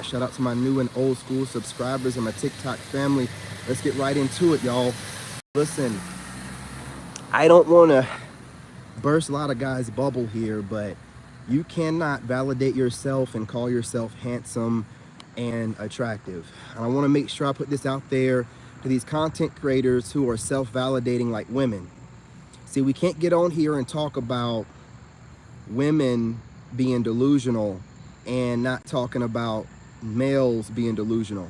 Shout out to my new and old school subscribers and my TikTok family. Let's get right into it, y'all. Listen, I don't want to burst a lot of guys' bubble here, but you cannot validate yourself and call yourself handsome and attractive. And I want to make sure I put this out there to these content creators who are self-validating like women. See, we can't get on here and talk about women being delusional and not talking about males being delusional.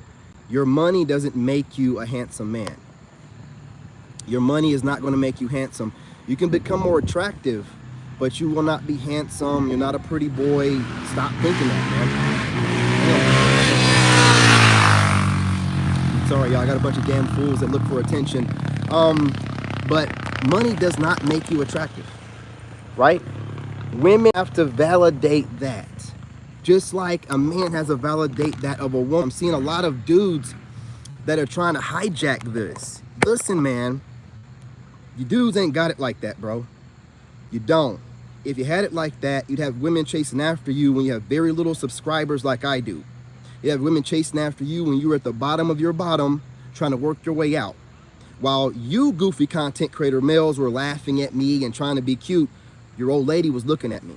Your money doesn't make you a handsome man. Your money is not going to make you handsome. You can become more attractive, but you will not be handsome. You're not a pretty boy. Stop thinking that, man. Sorry, y'all. I got a bunch of damn fools that look for attention. But money does not make you attractive, right? Women have to validate that. Just like a man has to validate that of a woman. I'm seeing a lot of dudes that are trying to hijack this. Listen, man, you dudes ain't got it like that, bro. You don't. If you had it like that, you'd have women chasing after you when you have very little subscribers like I do. You have women chasing after you when you're at the bottom of your bottom, trying to work your way out. While you goofy content creator males were laughing at me and trying to be cute, your old lady was looking at me,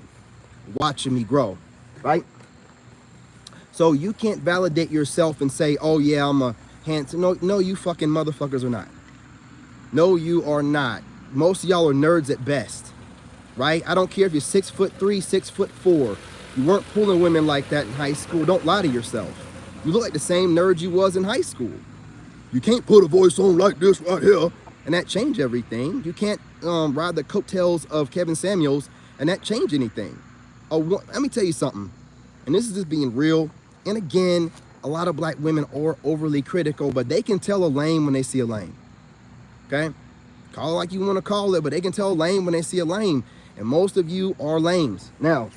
watching me grow, right? So you can't validate yourself and say, oh yeah, I'm a handsome. No, you fucking motherfuckers are not. No, you are not. Most of y'all are nerds at best, right? I don't care if you're 6'3", 6'4". You weren't pulling women like that in high school. Don't lie to yourself. You look like the same nerd you was in high school. You can't put a voice on like this right here and that change everything. You can't ride the coattails of Kevin Samuels and that change anything. Let me tell you something, and this is just being real. And again, a lot of black women are overly critical, but they can tell a lame when they see a lame. Okay? Call it like you want to call it, but they can tell a lame when they see a lame. And most of you are lames. Now,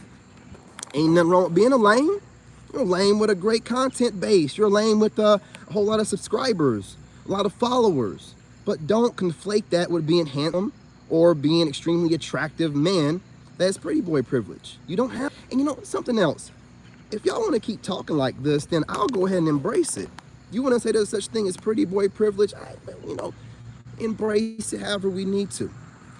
ain't nothing wrong with being a lame. You're a lame with a great content base. You're a lame with a whole lot of subscribers, a lot of followers. But don't conflate that with being handsome or being extremely attractive man. That's pretty boy privilege. You don't have, and you know, something else. If y'all want to keep talking like this, then I'll go ahead and embrace it. You want to say there's such thing as pretty boy privilege? Embrace it however we need to.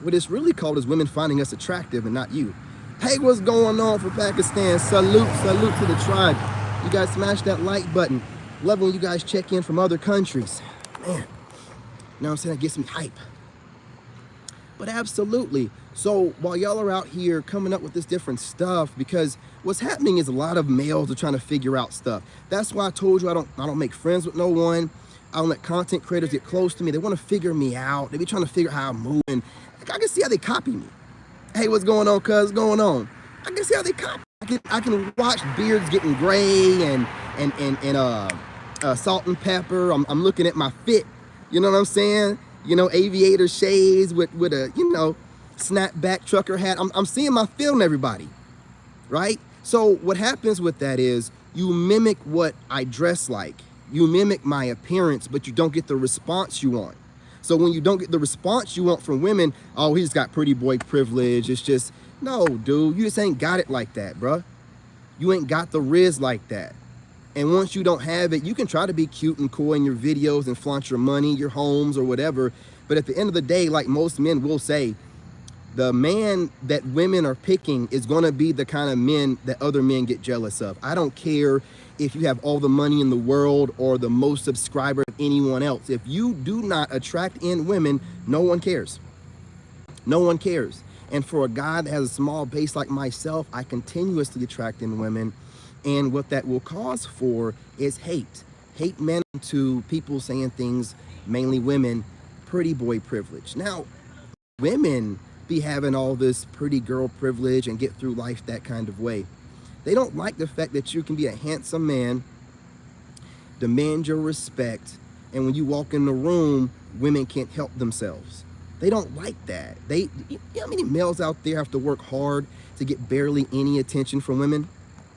What it's really called is women finding us attractive and not you. Hey, what's going on for Pakistan? Salute to the tribe. You guys smash that like button. Love when you guys check in from other countries. Man, you know what I'm saying? That gets me hype. But absolutely. So while y'all are out here coming up with this different stuff, because what's happening is a lot of males are trying to figure out stuff. That's why I told you I don't make friends with no one. I don't let content creators get close to me. They want to figure me out. They be trying to figure out how I'm moving. I can see how they copy me. Hey, what's going on, cuz? What's going on? I can see how they copy. I can watch beards getting gray and salt and pepper. I'm looking at my fit. You know what I'm saying? You know, aviator shades with a, you know, snapback trucker hat. I'm seeing my feel in everybody, right? So what happens with that is you mimic what I dress like. You mimic my appearance, but you don't get the response you want. So when you don't get the response you want from women, oh, he's got pretty boy privilege. It's just, no, dude, you just ain't got it like that, bruh. You ain't got the riz like that. And once you don't have it, you can try to be cute and cool in your videos and flaunt your money, your homes or whatever. But at the end of the day, like most men will say, the man that women are picking is going to be the kind of men that other men get jealous of. I don't care if you have all the money in the world or the most subscribers of anyone else. If you do not attract in women, no one cares. No one cares. And for a guy that has a small base like myself, I continuously attract in women. And what that will cause for is hate. Hate men to people saying things, mainly women, pretty boy privilege. Now, women be having all this pretty girl privilege and get through life that kind of way. They don't like the fact that you can be a handsome man, demand your respect, and when you walk in the room, women can't help themselves. They don't like that. You know how many males out there have to work hard to get barely any attention from women?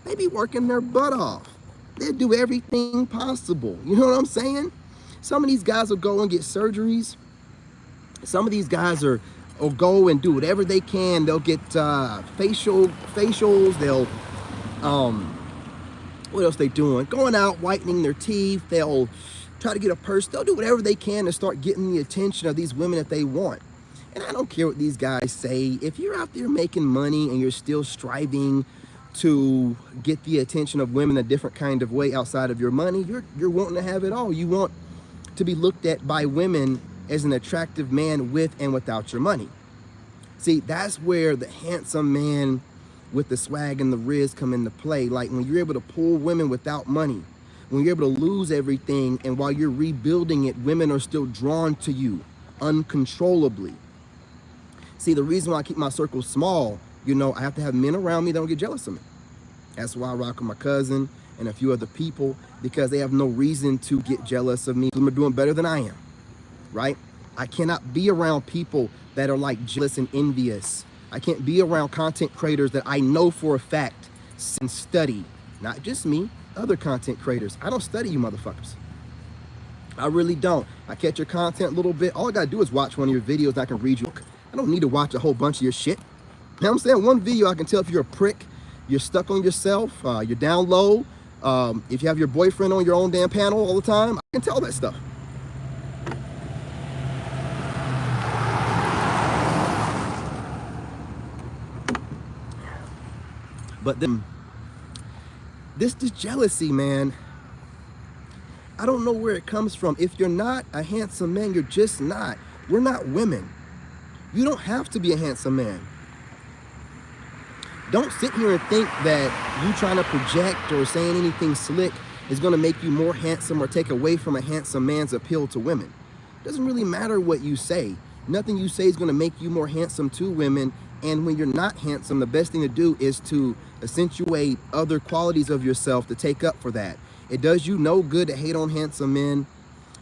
They be working their butt off. They do everything possible. You know what I'm saying? Some of these guys will go and get surgeries. Some of these guys will go and do whatever they can. They'll get facials. They'll What else they doing? Going out, whitening their teeth. They'll try to get a purse. They'll do whatever they can to start getting the attention of these women that they want. And I don't care what these guys say. If you're out there making money and you're still striving to get the attention of women a different kind of way outside of your money, you're wanting to have it all. You want to be looked at by women as an attractive man with and without your money. See, that's where the handsome man with the swag and the riz come into play. Like when you're able to pull women without money, when you're able to lose everything, and while you're rebuilding it, women are still drawn to you uncontrollably. See, the reason why I keep my circle small, you know, I have to have men around me that don't get jealous of me. That's why I rock with my cousin and a few other people, because they have no reason to get jealous of me. They're doing better than I am, right? I cannot be around people that are like jealous and envious. I can't be around content creators that I know for a fact and study, not just me, other content creators. I don't study you motherfuckers. I really don't. I catch your content a little bit. All I gotta do is watch one of your videos and I can read you. I don't need to watch a whole bunch of your shit. You know what I'm saying? One video I can tell if you're a prick, you're stuck on yourself, you're down low, if you have your boyfriend on your own damn panel all the time, I can tell that stuff. But then this jealousy, man, I don't know where it comes from. If you're not a handsome man, you're just not. We're not women. You don't have to be a handsome man. Don't sit here and think that you trying to project or saying anything slick is going to make you more handsome or take away from a handsome man's appeal to women. It doesn't really matter what you say. Nothing you say is going to make you more handsome to women. And when you're not handsome, the best thing to do is to accentuate other qualities of yourself to take up for that. It does you no good to hate on handsome men.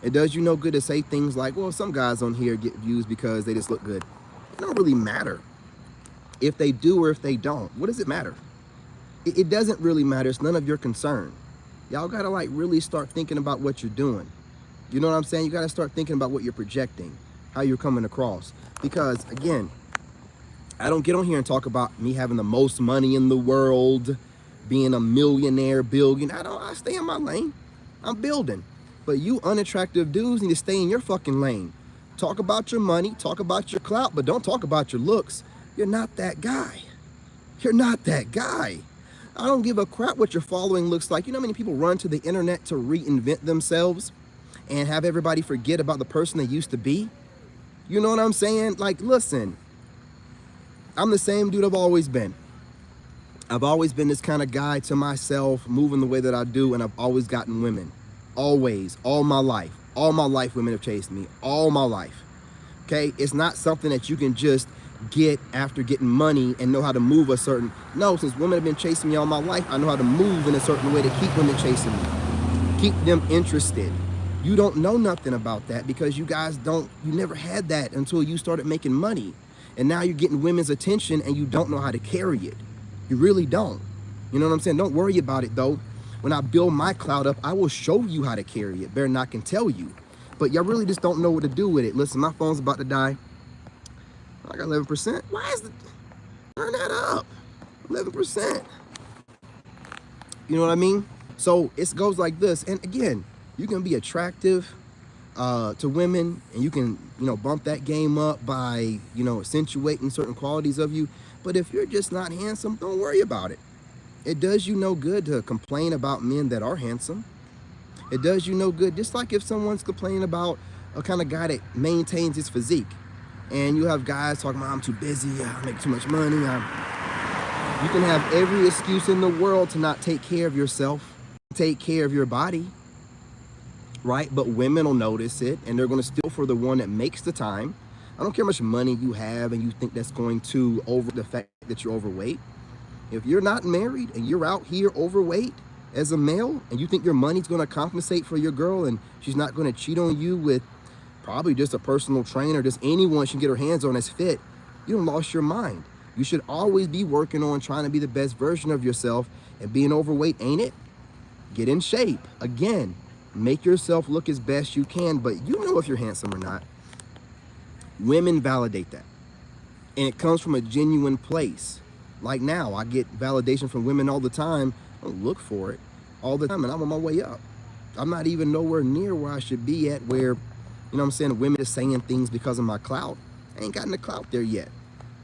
It does you no good to say things like, well, some guys on here get views because they just look good. It don't really matter if they do or if they don't. What does it matter? It doesn't really matter. It's none of your concern. Y'all gotta like really start thinking about what you're doing. You know what I'm saying? You gotta start thinking about what you're projecting, how you're coming across. Because again, I don't get on here and talk about me having the most money in the world, being a millionaire, billionaire. I stay in my lane. I'm building. But you unattractive dudes need to stay in your fucking lane. Talk about your money, talk about your clout, but don't talk about your looks. You're not that guy. You're not that guy. I don't give a crap what your following looks like. You know how many people run to the internet to reinvent themselves and have everybody forget about the person they used to be? You know what I'm saying? Like, listen, I'm the same dude I've always been. I've always been this kind of guy to myself, moving the way that I do, and I've always gotten women. Always, all my life. All my life, women have chased me. All my life. Okay? It's not something that you can just get after getting money and know how to move a certain... No, since women have been chasing me all my life, I know how to move in a certain way to keep women chasing me. Keep them interested. You don't know nothing about that because you guys don't... You never had that until you started making money. And now you're getting women's attention and you don't know how to carry it. You really don't. You know what I'm saying? Don't worry about it, though. When I build my clout up, I will show you how to carry it. Better not can tell you. But y'all really just don't know what to do with it. Listen, my phone's about to die. I got 11%. Why is it? Turn that up. 11%. You know what I mean? So it goes like this. And again, you can be attractive to women, and you can, you know, bump that game up by, you know, accentuating certain qualities of you. But if you're just not handsome, don't worry about it. It does you no good to complain about men that are handsome. It does you no good. Just like if someone's complaining about a kind of guy that maintains his physique, and you have guys talking about, I'm too busy, I make too much money. You can have every excuse in the world to not take care of yourself, take care of your body, right? But women will notice it, and they're going to steal for the one that makes the time. I don't care how much money you have and you think that's going to over the fact that you're overweight. If you're not married and you're out here overweight as a male and you think your money's going to compensate for your girl and she's not going to cheat on you with probably just a personal trainer, just anyone she can get her hands on that's fit, you done lost your mind. You should always be working on trying to be the best version of yourself, and being overweight ain't it. Get in shape. Again, make yourself look as best you can, but you know if you're handsome or not. Women validate that. And it comes from a genuine place. Like now, I get validation from women all the time. I don't look for it. all the time, and I'm on my way up. I'm not even nowhere near where I should be at, where, you know what I'm saying, women are saying things because of my clout. I ain't gotten the clout there yet.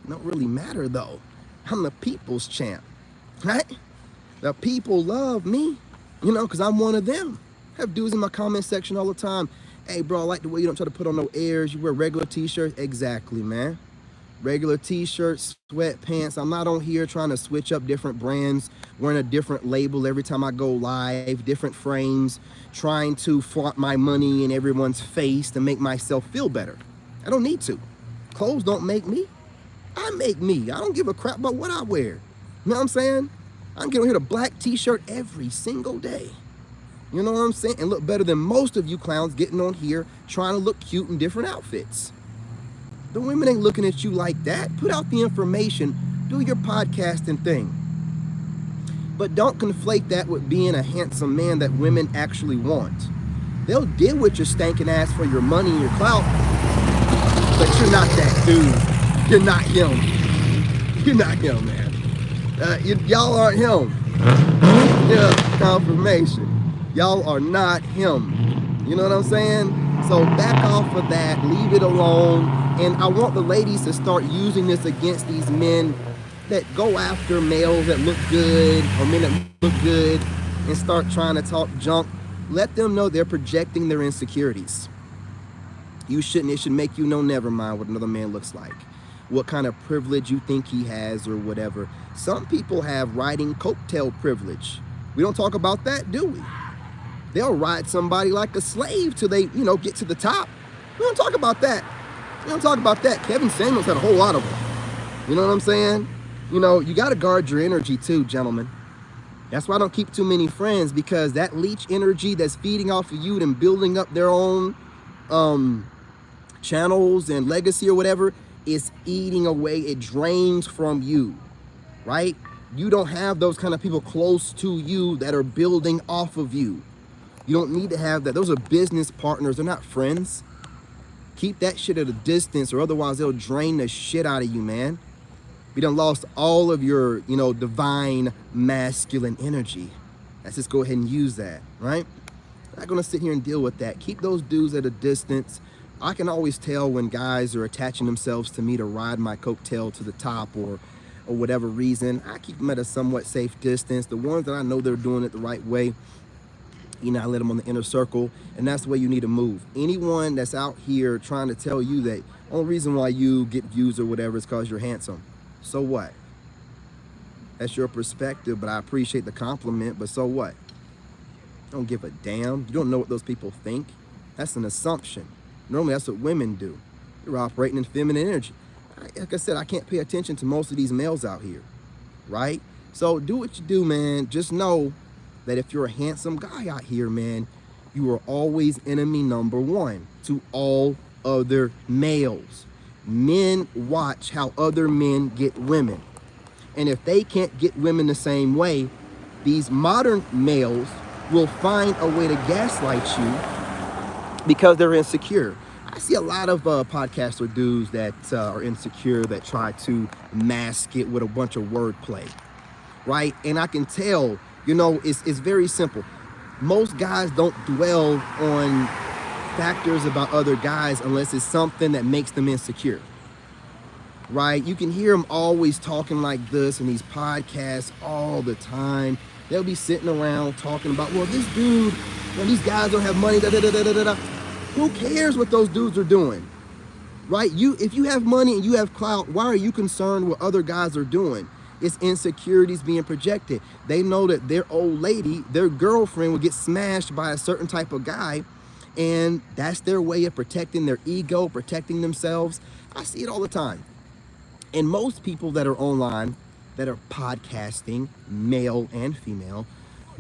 It don't really matter though. I'm the people's champ, right? The people love me, you know, because I'm one of them. I have dudes in my comment section all the time. Hey, bro, I like the way you don't try to put on no airs. You wear regular t-shirts. Exactly, man. Regular t-shirts, sweatpants. I'm not on here trying to switch up different brands, wearing a different label every time I go live, different frames, trying to flaunt my money in everyone's face to make myself feel better. I don't need to. Clothes don't make me. I make me. I don't give a crap about what I wear. You know what I'm saying? I'm getting here a black t-shirt every single day. You know what I'm saying? And look better than most of you clowns getting on here trying to look cute in different outfits. The women ain't looking at you like that. Put out the information. Do your podcasting thing. But don't conflate that with being a handsome man that women actually want. They'll deal with your stankin' ass for your money and your clout. But you're not that dude. You're not him. You're not him, man. Y'all aren't him. Yeah, confirmation. Y'all are not him. You know what I'm saying? So back off of that, leave it alone. And I want the ladies to start using this against these men that go after males that look good or men that look good and start trying to talk junk. Let them know they're projecting their insecurities. You shouldn't, it should make you know, never mind what another man looks like, what kind of privilege you think he has or whatever. Some people have riding coattail privilege. We don't talk about that, do we? They'll ride somebody like a slave till they, you know, get to the top. We don't talk about that. We don't talk about that. Kevin Samuels had a whole lot of them. You know what I'm saying? You know, you got to guard your energy too, gentlemen. That's why I don't keep too many friends, because that leech energy that's feeding off of you and building up their own channels and legacy or whatever is eating away. It drains from you, right? You don't have those kind of people close to you that are building off of you. You don't need to have that. Those are business partners. They're not friends. Keep that shit at a distance, or otherwise they'll drain the shit out of you, man. You done lost all of your, you know, divine masculine energy. Let's just go ahead and use that, right? I'm not gonna sit here and deal with that. Keep those dudes at a distance. I can always tell when guys are attaching themselves to me to ride my coattail to the top or whatever reason. I keep them at a somewhat safe distance. The ones that I know they're doing it the right way, you know, I let them on the inner circle, and that's the way you need to move. Anyone that's out here trying to tell you that only reason why you get views or whatever is because you're handsome. So what? That's your perspective, but I appreciate the compliment, but so what? I don't give a damn. You don't know what those people think. That's an assumption. Normally that's what women do. You're operating in feminine energy. Like I said, I can't pay attention to most of these males out here, right? So do what you do, man. Just know that if you're a handsome guy out here, man, you are always enemy number one to all other males. Men watch how other men get women. And if they can't get women the same way, these modern males will find a way to gaslight you because they're insecure. I see a lot of podcaster dudes that are insecure that try to mask it with a bunch of wordplay, right? And I can tell, you know, it's very simple. Most guys don't dwell on factors about other guys unless it's something that makes them insecure, right? You can hear them always talking like this in these podcasts all the time. They'll be sitting around talking about, well, this dude, well, these guys don't have money, da da da da da da. Who cares what those dudes are doing, right? If you have money and you have clout, why are you concerned what other guys are doing? It's insecurities being projected. They know that their old lady, their girlfriend, will get smashed by a certain type of guy, and that's their way of protecting their ego, protecting themselves. I see it all the time. And most people that are online, that are podcasting, male and female,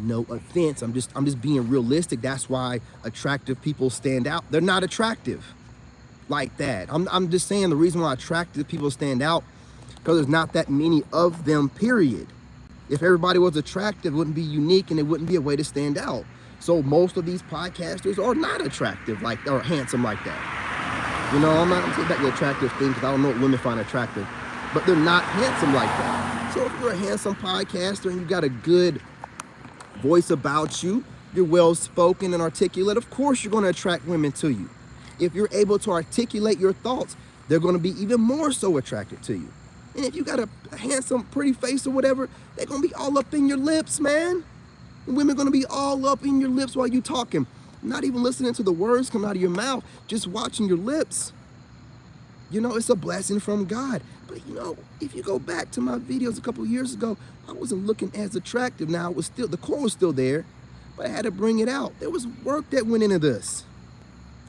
no offense, I'm just being realistic. That's why attractive people stand out. They're not attractive like that. I'm just saying the reason why attractive people stand out, because there's not that many of them, period. If everybody was attractive, it wouldn't be unique and it wouldn't be a way to stand out. So most of these podcasters are not attractive like, or handsome like that. You know, I'm taking back the attractive thing because I don't know what women find attractive, but they're not handsome like that. So if you're a handsome podcaster and you got a good voice about you, you're well-spoken and articulate, of course you're going to attract women to you. If you're able to articulate your thoughts, they're going to be even more so attracted to you. And if you got a handsome, pretty face or whatever, they're going to be all up in your lips, man. And women are going to be all up in your lips while you talking. Not even listening to the words come out of your mouth, just watching your lips. You know, it's a blessing from God. But you know, if you go back to my videos a couple of years ago, I wasn't looking as attractive. Now, it was still, the core was still there, but I had to bring it out. There was work that went into this.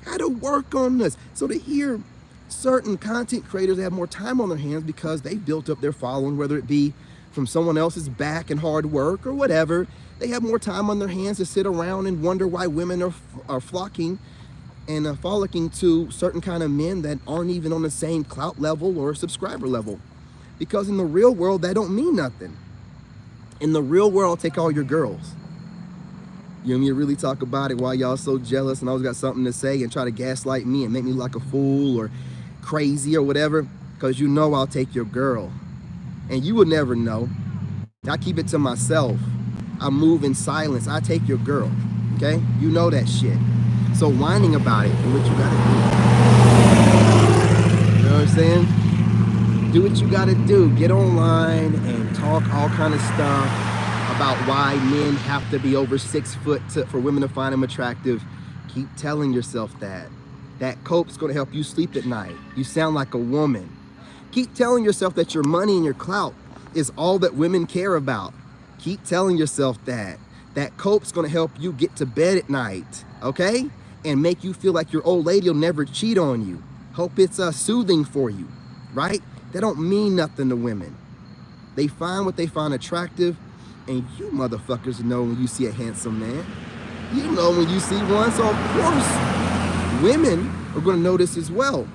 I had to work on this. So to hear certain content creators have more time on their hands because they built up their following, whether it be from someone else's back and hard work or whatever, they have more time on their hands to sit around and wonder why women are flocking and frolicking to certain kind of men that aren't even on the same clout level or subscriber level. Because in the real world, that don't mean nothing. In the real world, I'll take all your girls. You know me to really talk about it while y'all so jealous and always got something to say and try to gaslight me and make me like a fool or crazy or whatever, because you know I'll take your girl. And you will never know. I keep it to myself. I move in silence. I take your girl. Okay? You know that shit. So whining about it, do what you gotta do. You know what I'm saying? Do what you gotta do. Get online and talk all kind of stuff about why men have to be over 6 foot for women to find them attractive. Keep telling yourself that. That cope's gonna help you sleep at night. You sound like a woman. Keep telling yourself that your money and your clout is all that women care about. Keep telling yourself that. That cope's gonna help you get to bed at night, okay? And make you feel like your old lady will never cheat on you. Hope it's soothing for you, right? That don't mean nothing to women. They find what they find attractive, and you motherfuckers know when you see a handsome man. You know when you see one, so of course, women are gonna notice as well.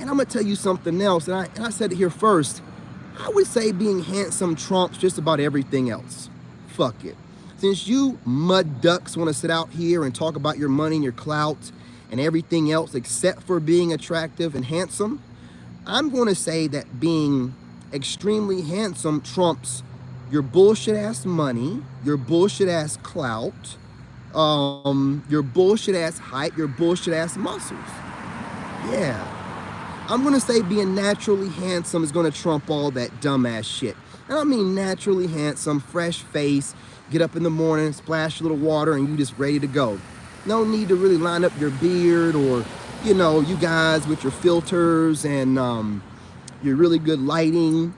And I'm gonna tell you something else, and I said it here first. I would say being handsome trumps just about everything else. Fuck it. Since you mud ducks want to sit out here and talk about your money and your clout and everything else except for being attractive and handsome, I'm going to say that being extremely handsome trumps your bullshit ass money, your bullshit ass clout, your bullshit ass height, your bullshit ass muscles. Yeah. I'm going to say being naturally handsome is going to trump all that dumbass shit. And I mean naturally handsome, fresh face, get up in the morning, splash a little water, and you just ready to go. No need to really line up your beard or, you know, you guys with your filters and your really good lighting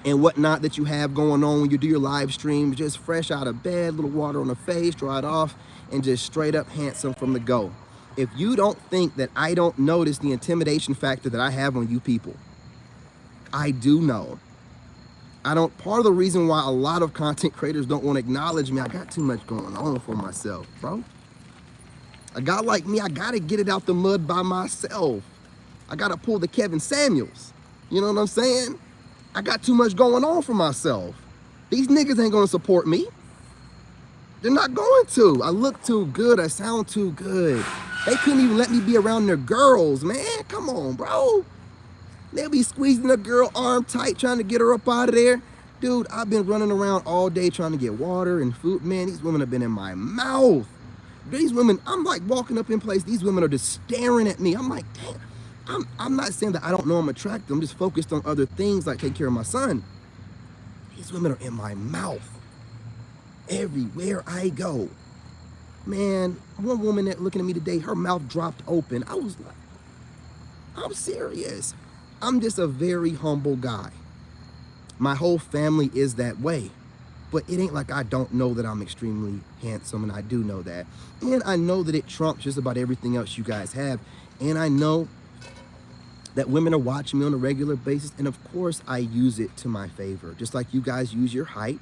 and whatnot that you have going on when you do your live streams. Just fresh out of bed, little water on the face, dry it off, and just straight up handsome from the go. If you don't think that I don't notice the intimidation factor that I have on you people, I do know. I don't, part of the reason why a lot of content creators don't want to acknowledge me, I got too much going on for myself, bro. A guy like me, I got to get it out the mud by myself. I got to pull the Kevin Samuels. You know what I'm saying? I got too much going on for myself. These niggas ain't going to support me. They're not going to. I look too good. I sound too good. They couldn't even let me be around their girls, man. Come on, bro. They'll be squeezing a girl arm tight, trying to get her up out of there. Dude, I've been running around all day trying to get water and food. Man, these women have been in my mouth. These women, I'm like walking up in place. These women are just staring at me. I'm like, damn. I'm not saying that I don't know I'm attractive. I'm just focused on other things like taking care of my son. These women are in my mouth. Everywhere I go. Man, one woman that looking at me today, her mouth dropped open. I was like, I'm serious. I'm just a very humble guy. My whole family is that way. But it ain't like I don't know that I'm extremely handsome, and I do know that. And I know that it trumps just about everything else you guys have. And I know that women are watching me on a regular basis, and of course I use it to my favor. Just like you guys use your height.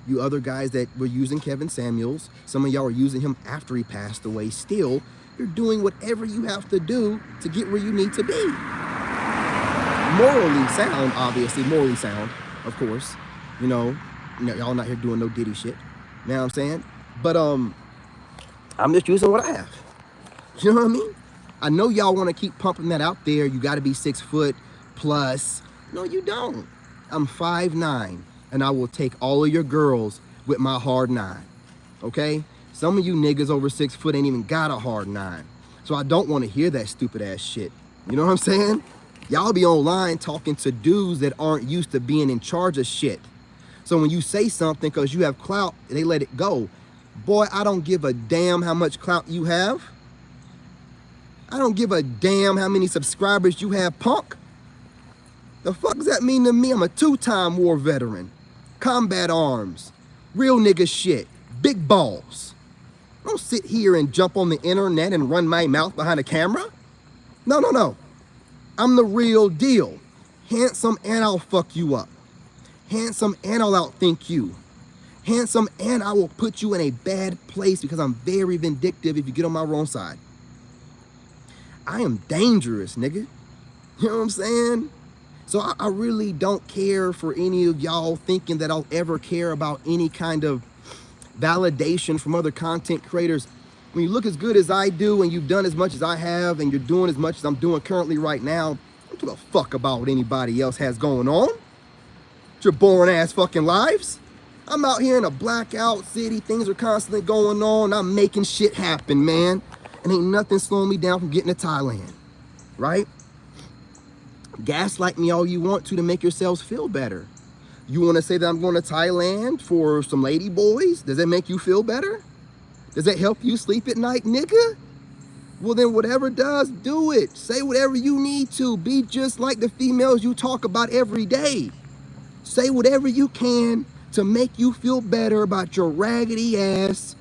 You other guys that were using Kevin Samuels, some of y'all are using him after he passed away still. You're doing whatever you have to do to get where you need to be. Morally sound, obviously, morally sound, of course. You know, y'all not here doing no Diddy shit. You know what I'm saying? But I'm just using what I have. You know what I mean? I know y'all want to keep pumping that out there. You got to be 6 foot plus. No, you don't. I'm 5'9", and I will take all of your girls with my hard 9, okay? Some of you niggas over 6 foot ain't even got a hard 9. So I don't want to hear that stupid ass shit. You know what I'm saying? Y'all be online talking to dudes that aren't used to being in charge of shit. So when you say something because you have clout, they let it go. Boy, I don't give a damn how much clout you have. I don't give a damn how many subscribers you have, punk. The fuck does that mean to me? I'm a 2-time war veteran. Combat arms. Real nigga shit. Big balls. Don't sit here and jump on the internet and run my mouth behind a camera. No, no, no. I'm the real deal. Handsome and I'll fuck you up. Handsome and I'll outthink you. Handsome and I will put you in a bad place because I'm very vindictive if you get on my wrong side. I am dangerous, nigga. You know what I'm saying? So I really don't care for any of y'all thinking that I'll ever care about any kind of validation from other content creators. When you look as good as I do and you've done as much as I have and you're doing as much as I'm doing currently right now, I don't give a fuck about what anybody else has going on. It's your boring ass fucking lives. I'm out here in a blackout city. Things are constantly going on. I'm making shit happen, man. And ain't nothing slowing me down from getting to Thailand, right? Gaslight me all you want to make yourselves feel better. You want to say that I'm going to Thailand for some lady boys? Does that make you feel better? Does that help you sleep at night, nigga? Well, then whatever does, do it. Say whatever you need to. Be just like the females you talk about every day. Say whatever you can to make you feel better about your raggedy ass,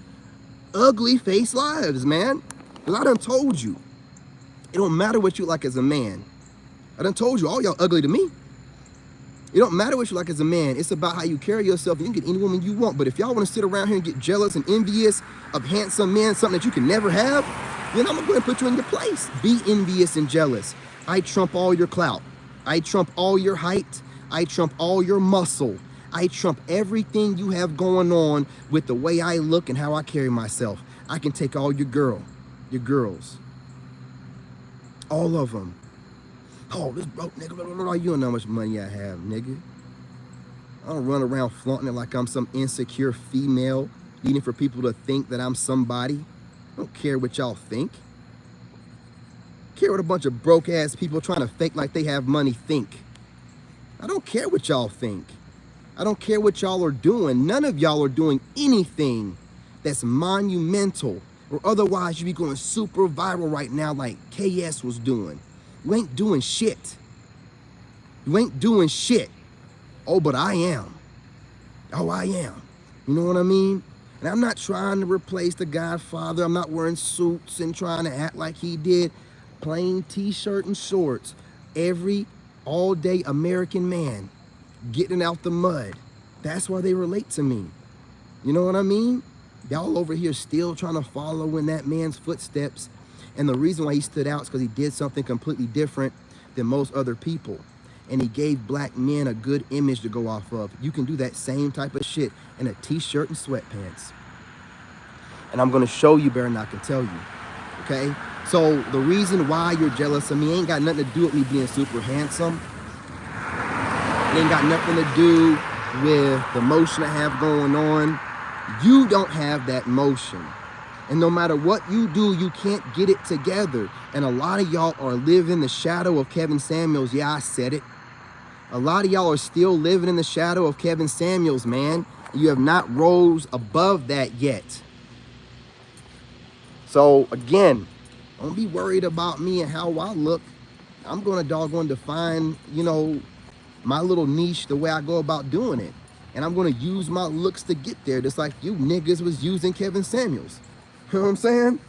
ugly face lives, man. Because I done told you, it don't matter what you like as a man. I done told you, all y'all ugly to me. It don't matter what you like as a man. It's about how you carry yourself. You can get any woman you want. But if y'all want to sit around here and get jealous and envious of handsome men, something that you can never have, then I'm going to go ahead and put you in your place. Be envious and jealous. I trump all your clout. I trump all your height. I trump all your muscle. I trump everything you have going on with the way I look and how I carry myself. I can take all your girls. All of them. Oh, this broke nigga, blah, blah, blah. You don't know how much money I have, nigga. I don't run around flaunting it like I'm some insecure female, needing for people to think that I'm somebody. I don't care what y'all think. I care what a bunch of broke ass people trying to fake like they have money think. I don't care what y'all think. I don't care what y'all are doing. None of y'all are doing anything that's monumental, or otherwise you'd be going super viral right now like KS was doing. You ain't doing shit. You ain't doing shit. Oh, but I am. Oh, I am. You know what I mean? And I'm not trying to replace the Godfather. I'm not wearing suits and trying to act like he did. Plain t-shirt and shorts. Every all-day American man getting out the mud. That's why they relate to me. You know what I mean? Y'all over here still trying to follow in that man's footsteps. And the reason why he stood out is because he did something completely different than most other people. And he gave black men a good image to go off of. You can do that same type of shit in a t-shirt and sweatpants. And I'm going to show you better than I can tell you. Okay? So the reason why you're jealous of me ain't got nothing to do with me being super handsome. It ain't got nothing to do with the motion I have going on. You don't have that motion. And no matter what you do, you can't get it together. And a lot of y'all are living in the shadow of Kevin Samuels. Yeah, I said it. A lot of y'all are still living in the shadow of Kevin Samuels, man. You have not rose above that yet. So again, don't be worried about me and how I look. I'm going to doggone define, you know, my little niche the way I go about doing it. And I'm going to use my looks to get there, just like you niggas was using Kevin Samuels. You know what I'm saying?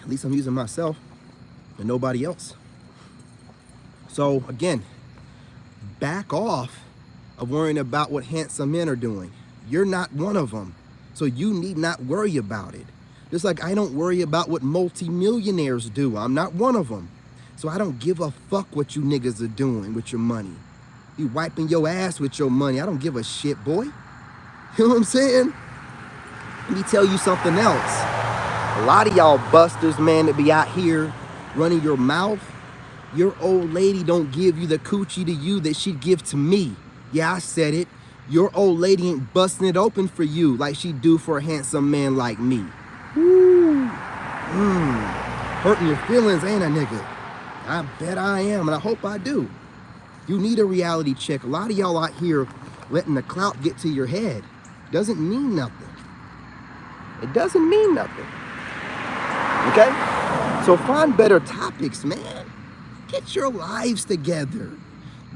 At least I'm using myself and nobody else. So again, back off of worrying about what handsome men are doing. You're not one of them. So you need not worry about it. Just like I don't worry about what multimillionaires do. I'm not one of them. So I don't give a fuck what you niggas are doing with your money. You wiping your ass with your money. I don't give a shit, boy. You know what I'm saying? Let me tell you something else. A lot of y'all busters, man, that be out here running your mouth, Your old lady don't give you the coochie to you that she'd give to me. Yeah, I said it. Your old lady ain't busting it open for you like she do for a handsome man like me. Woo. Hurting your feelings, ain't I, nigga? I bet I am, and I hope I do. You need a reality check. A lot of y'all out here letting the clout get to your head. Doesn't mean nothing. It doesn't mean nothing. Okay? So find better topics, man. Get your lives together.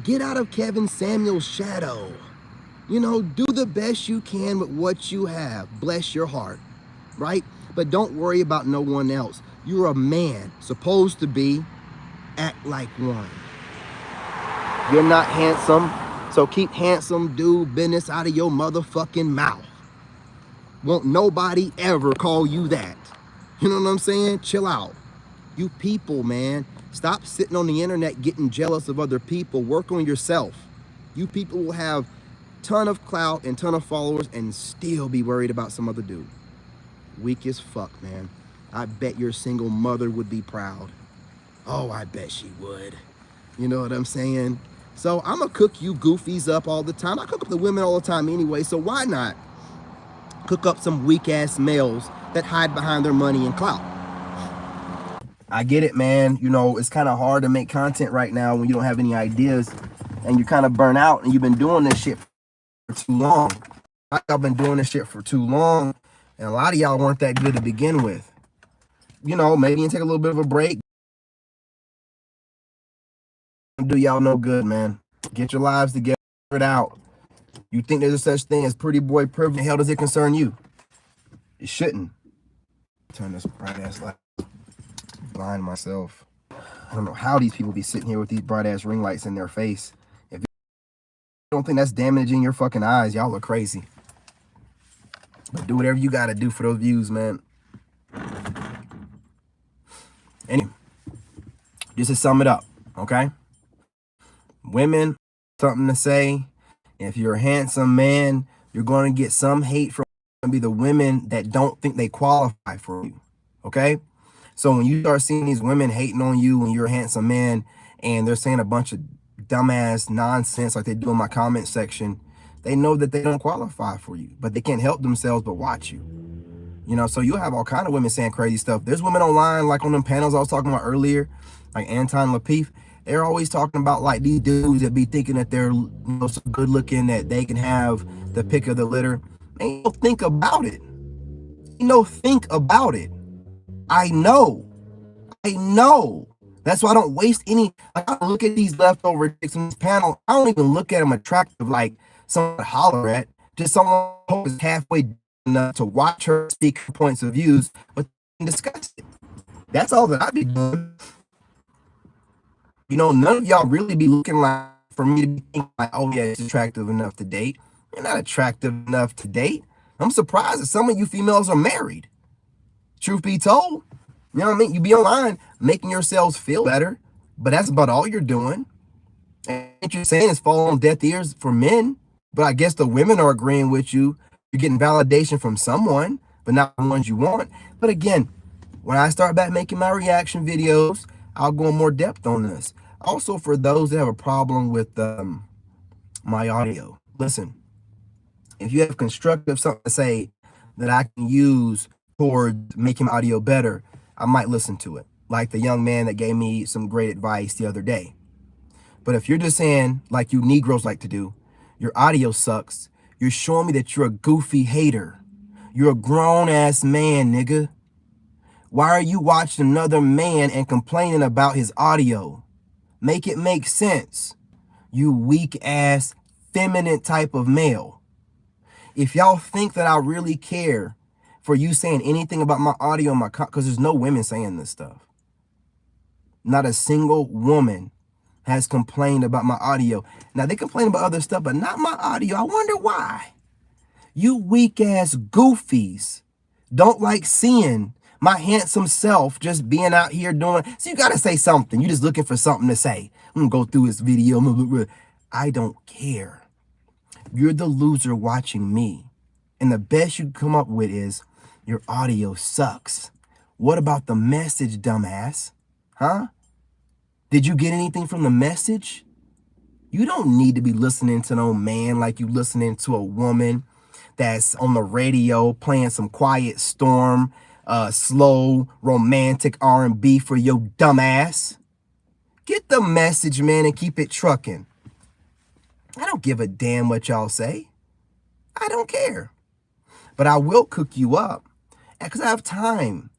Get out of Kevin Samuel's shadow. You know, do the best you can with what you have. Bless your heart, right? But don't worry about no one else. You're a man, supposed to be. Act like one. You're not handsome, so keep handsome dude business out of your motherfucking mouth. Won't nobody ever call you that. You know what I'm saying? Chill out. You people, man. Stop sitting on the internet getting jealous of other people. Work on yourself. You people will have ton of clout and ton of followers and still be worried about some other dude. Weak as fuck, man. I bet your single mother would be proud. Oh, I bet she would. You know what I'm saying? So I'm gonna cook you goofies up all the time. I cook up the women all the time anyway, so why not cook up some weak ass males that hide behind their money and clout? I get it, man. You know, it's kind of hard to make content right now when you don't have any ideas and you're kind of burnt out and you've been doing this shit for too long. I've been doing this shit for too long, and a lot of y'all weren't that good to begin with. You know, maybe you take a little bit of a break. Do y'all no good, man. Get your lives together, it out. You think there's a such thing as pretty boy privilege? The hell does it concern you? It shouldn't. Turn this bright ass light. Blind myself. I don't know how these people be sitting here with these bright ass ring lights in their face. If you don't think that's damaging your fucking eyes, y'all are crazy. But do whatever you gotta do for those views, man. Anyway, just to sum it up, okay? Women, something to say. If you're a handsome man, you're going to get some hate from be the women that don't think they qualify for you, okay? So when you start seeing these women hating on you when you're a handsome man and they're saying a bunch of dumbass nonsense like they do in my comment section, they know that they don't qualify for you, but they can't help themselves but watch you. You know, so you'll have all kind of women saying crazy stuff. There's women online, like on them panels I was talking about earlier, like Anton Lapeef. They're always talking about like these dudes that be thinking that they're, you know, so good looking that they can have the pick of the litter. Ain't no think about it. Ain't no think about it. I know. That's why I don't waste any. Like, I look at these leftover chicks on this panel. I don't even look at them attractive like someone to holler at. Just someone who is halfway enough to watch her speak her points of views, but discuss it. That's all that I be doing. You know, none of y'all really be looking like for me to be thinking like, oh yeah, it's attractive enough to date. You're not attractive enough to date. I'm surprised that some of you females are married. Truth be told, you know what I mean? You be online making yourselves feel better, but that's about all you're doing. And what you're saying is falling on deaf ears for men, but I guess the women are agreeing with you. You're getting validation from someone, but not the ones you want. But again, when I start back making my reaction videos, I'll go in more depth on this. Also, for those that have a problem with my audio, listen, if you have constructive something to say that I can use towards making my audio better, I might listen to it. Like the young man that gave me some great advice the other day. But if you're just saying, like you Negroes like to do, your audio sucks, you're showing me that you're a goofy hater. You're a grown-ass man, nigga. Why are you watching another man and complaining about his audio? Make it make sense. You weak-ass, feminine type of male. If y'all think that I really care for you saying anything about my audio, because there's no women saying this stuff. Not a single woman has complained about my audio. Now, they complain about other stuff, but not my audio. I wonder why. You weak-ass goofies don't like seeing my handsome self just being out here doing. So you got to say something. You're just looking for something to say. I'm going to go through this video. I don't care. You're the loser watching me. And the best you can come up with is your audio sucks. What about the message, dumbass? Huh? Did you get anything from the message? You don't need to be listening to no man like you listening to a woman that's on the radio playing some Quiet Storm, slow, romantic R&B for your dumb ass. Get the message, man, and keep it trucking. I don't give a damn what y'all say. I don't care. But I will cook you up because I have time.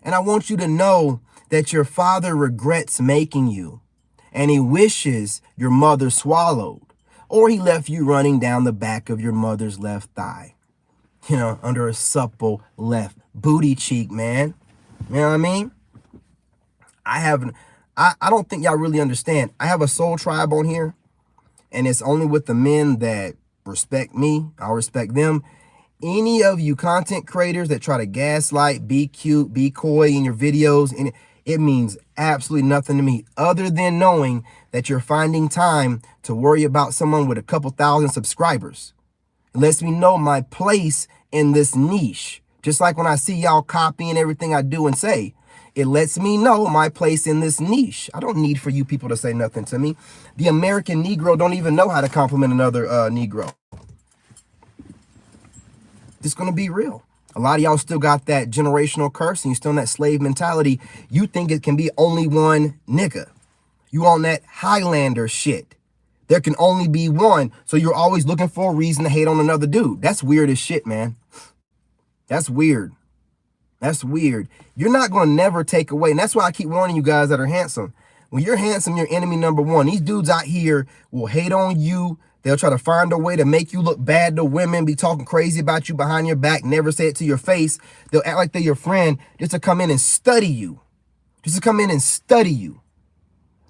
And I want you to know that your father regrets making you. And he wishes your mother swallowed. Or he left you running down the back of your mother's left thigh. You know, under a supple left booty cheek, man. You know what I mean? I don't think y'all really understand. I have a soul tribe on here. And it's only with the men that respect me. I'll respect them. Any of you content creators that try to gaslight, be cute, be coy in your videos, and it means absolutely nothing to me other than knowing that you're finding time to worry about someone with a couple thousand subscribers. It lets me know my place in this niche. Just like when I see y'all copying everything I do and say, it lets me know my place in this niche. I don't need for you people to say nothing to me. The American Negro don't even know how to compliment another Negro. Just gonna be real. A lot of y'all still got that generational curse and you still in that slave mentality. You think it can be only one nigga. You on that Highlander shit. There can only be one. So you're always looking for a reason to hate on another dude. That's weird as shit, man. That's weird. That's weird. You're not going to never take away. And that's why I keep warning you guys that are handsome. When you're handsome, you're enemy number one. These dudes out here will hate on you. They'll try to find a way to make you look bad to women, be talking crazy about you behind your back, never say it to your face. They'll act like they're your friend just to come in and study you. Just to come in and study you.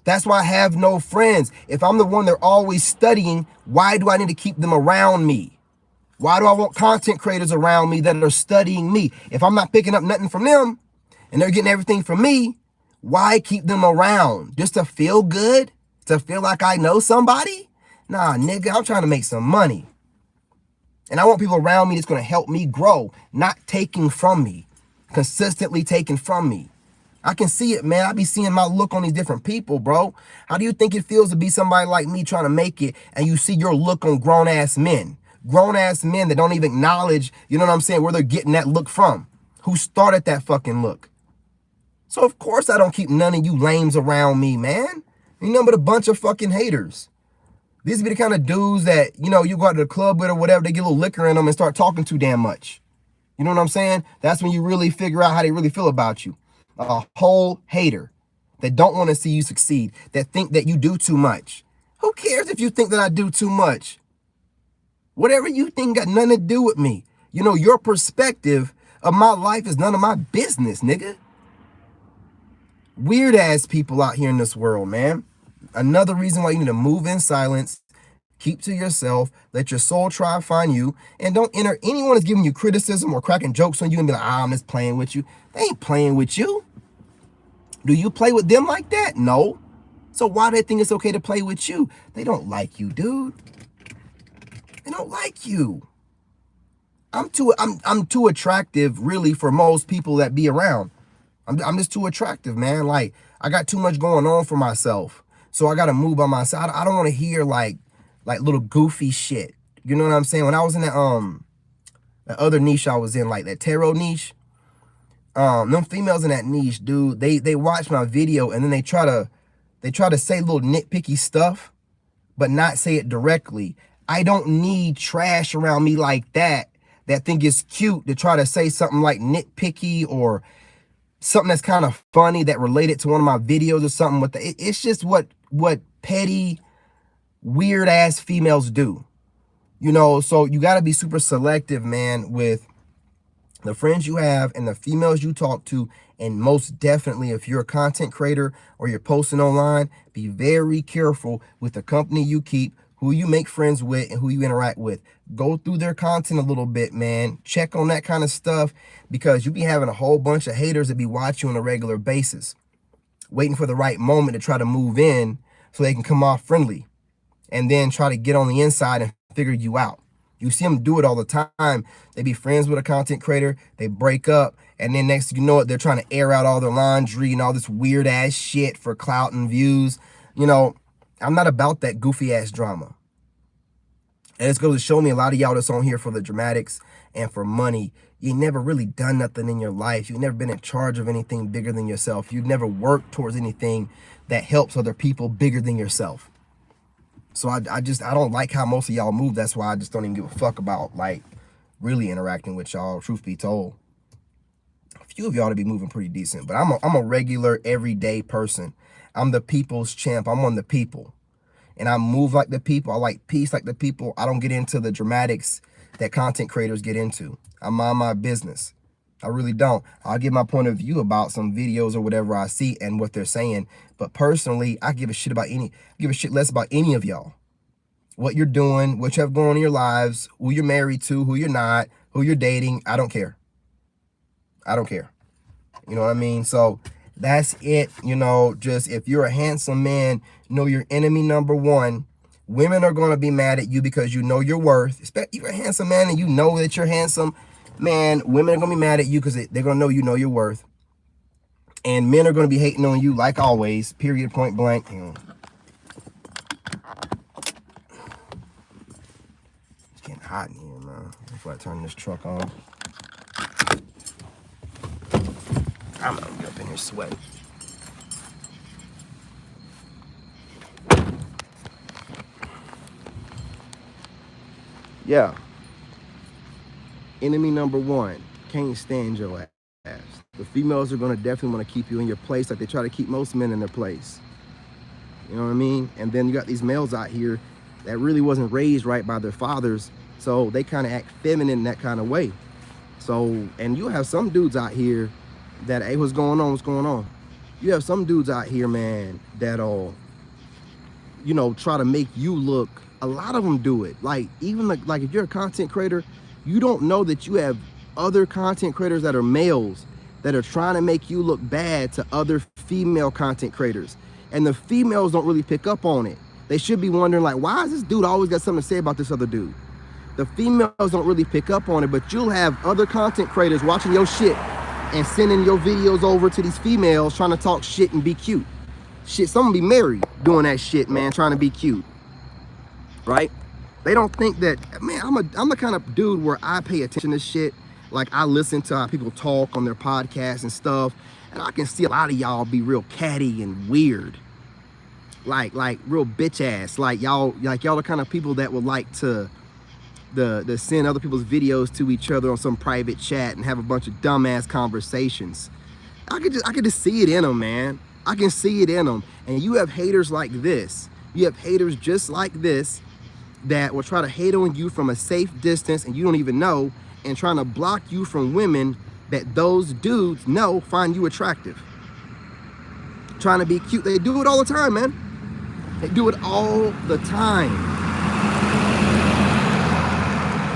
That's why I have no friends. If I'm the one they're always studying, why do I need to keep them around me? Why do I want content creators around me that are studying me? If I'm not picking up nothing from them and they're getting everything from me, why keep them around? Just to feel good? To feel like I know somebody? Nah, nigga, I'm trying to make some money. And I want people around me that's going to help me grow, not taking from me, consistently taking from me. I can see it, man. I be seeing my look on these different people, bro. How do you think it feels to be somebody like me trying to make it and you see your look on grown-ass men? Grown-ass men that don't even acknowledge, you know what I'm saying, where they're getting that look from. Who started that fucking look? So, of course, I don't keep none of you lames around me, man. You know, but a bunch of fucking haters. These be the kind of dudes that, you know, you go out to the club with or whatever, they get a little liquor in them and start talking too damn much. You know what I'm saying? That's when you really figure out how they really feel about you. A whole hater that don't want to see you succeed, that think that you do too much. Who cares if you think that I do too much? Whatever you think got nothing to do with me. You know, your perspective of my life is none of my business, nigga. Weird ass people out here in this world, man. Another reason why you need to move in silence, keep to yourself, let your soul tribe find you, and don't enter anyone that's giving you criticism or cracking jokes on you and be like, I'm just playing with you. They ain't playing with you. Do you play with them like that? No. So why do they think it's okay to play with you? They don't like you, dude. They don't like you. I'm too attractive, really, for most people that be around. I'm just too attractive, man. Like, I got too much going on for myself. So I got to move by myself. I don't want to hear like little goofy shit. You know what I'm saying? When I was in that other niche I was in, like that tarot niche, them females in that niche, dude, they watch my video and then they try to say little nitpicky stuff, but not say it directly. I don't need trash around me like that think it's cute to try to say something like nitpicky or something that's kind of funny that related to one of my videos or something with it's just what petty, weird ass females do. You know, so you got to be super selective, man, with the friends you have and the females you talk to. And most definitely, if you're a content creator or you're posting online, be very careful with the company you keep, who you make friends with, and who you interact with. Go through their content a little bit, man. Check on that kind of stuff, because you be having a whole bunch of haters that be watching you on a regular basis, waiting for the right moment to try to move in so they can come off friendly and then try to get on the inside and figure you out. You see them do it all the time. They be friends with a content creator, they break up, and then next thing you know it, they're trying to air out all their laundry and all this weird ass shit for clout and views. You know, I'm not about that goofy ass drama. And it's going to show me a lot of y'all that's on here for the dramatics and for money. You never really done nothing in your life. You've never been in charge of anything bigger than yourself. You've never worked towards anything that helps other people bigger than yourself. So I don't like how most of y'all move. That's why I just don't even give a fuck about like really interacting with y'all, truth be told. A few of y'all to be moving pretty decent, but I'm a regular everyday person. I'm the people's champ. I'm on the people. And I move like the people. I like peace like the people. I don't get into the dramatics that content creators get into. I mind my business. I really don't. I'll give my point of view about some videos or whatever I see and what they're saying. But personally, I give a shit less about any of y'all. What you're doing, what you have going on in your lives, who you're married to, who you're not, who you're dating. I don't care. I don't care. You know what I mean? So that's it. You know, just if you're a handsome man, know your enemy number one. Women are going to be mad at you because you know your worth. Especially if you're a handsome man and you know that you're handsome, man, women are going to be mad at you because they're going to know you know your worth. And men are going to be hating on you like always, period, point blank. It's getting hot in here, man. Before I turn this truck on. I'm going to get up in here sweating. Yeah. Enemy number one, can't stand your ass. The females are going to definitely want to keep you in your place like they try to keep most men in their place. You know what I mean? And then you got these males out here that really wasn't raised right by their fathers, so they kind of act feminine in that kind of way. So, and you have some dudes out here that, hey, what's going on? What's going on? You have some dudes out here, man, that'll, you know, try to make you look. A lot of them do it. Like, even like if you're a content creator, you don't know that you have other content creators that are males that are trying to make you look bad to other female content creators. And the females don't really pick up on it. They should be wondering, like, why is this dude always got something to say about this other dude? The females don't really pick up on it, but you'll have other content creators watching your shit and sending your videos over to these females trying to talk shit and be cute. Shit, someone be married doing that shit, man, trying to be cute. Right? They don't think that, man, I'm the kind of dude where I pay attention to shit. Like, I listen to how people talk on their podcasts and stuff, and I can see a lot of y'all be real catty and weird. Like real bitch ass. Like y'all the kind of people that would like to send other people's videos to each other on some private chat and have a bunch of dumbass conversations. I could just see it in them, man. I can see it in them. And you have haters like this. You have haters just like this that will try to hate on you from a safe distance and you don't even know, and trying to block you from women that those dudes know find you attractive. Trying to be cute. They do it all the time, man. They do it all the time.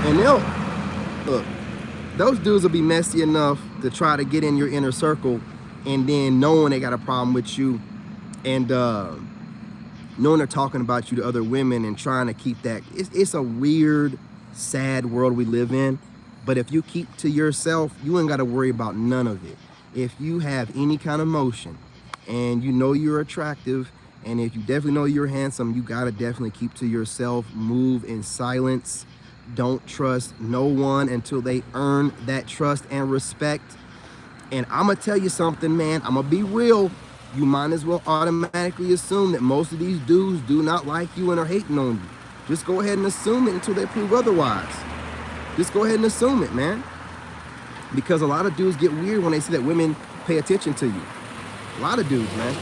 And look, those dudes will be messy enough to try to get in your inner circle, and then knowing they got a problem with you, and knowing they're talking about you to other women and trying to keep that. It's a weird, sad world we live in. But if you keep to yourself, you ain't got to worry about none of it. If you have any kind of motion and you know you're attractive, and if you definitely know you're handsome, you got to definitely keep to yourself. Move in silence. Don't trust no one until they earn that trust and respect. And I'm going to tell you something, man. I'm going to be real. You might as well automatically assume that most of these dudes do not like you and are hating on you. Just go ahead and assume it until they prove otherwise. Just go ahead and assume it, man. Because a lot of dudes get weird when they see that women pay attention to you. A lot of dudes, man.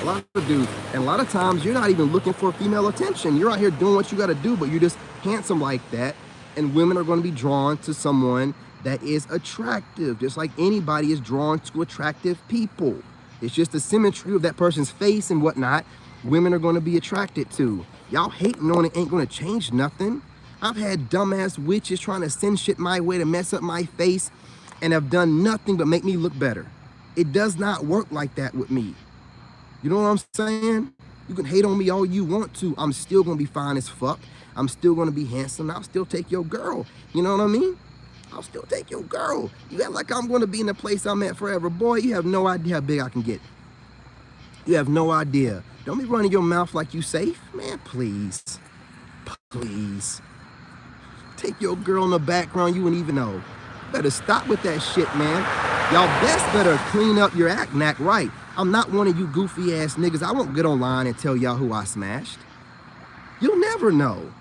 A lot of dudes. And a lot of times you're not even looking for female attention. You're out here doing what you got to do, but you're just handsome like that. And women are going to be drawn to someone that is attractive, just like anybody is drawn to attractive people. It's just the symmetry of that person's face and whatnot. Women are going to be attracted to. Y'all hating on it ain't going to change nothing. I've had dumbass witches trying to send shit my way to mess up my face and have done nothing but make me look better. It does not work like that with me. You know what I'm saying? You can hate on me all you want to. I'm still going to be fine as fuck. I'm still gonna be handsome. I'll still take your girl. You know what I mean? I'll still take your girl. You act like I'm gonna be in the place I'm at forever. Boy, you have no idea how big I can get. You have no idea. Don't be running your mouth like you safe. Man, please. Please. Take your girl in the background you wouldn't even know. Better stop with that shit, man. Y'all best better clean up your act and act right. I'm not one of you goofy ass niggas. I won't get online and tell y'all who I smashed. You'll never know.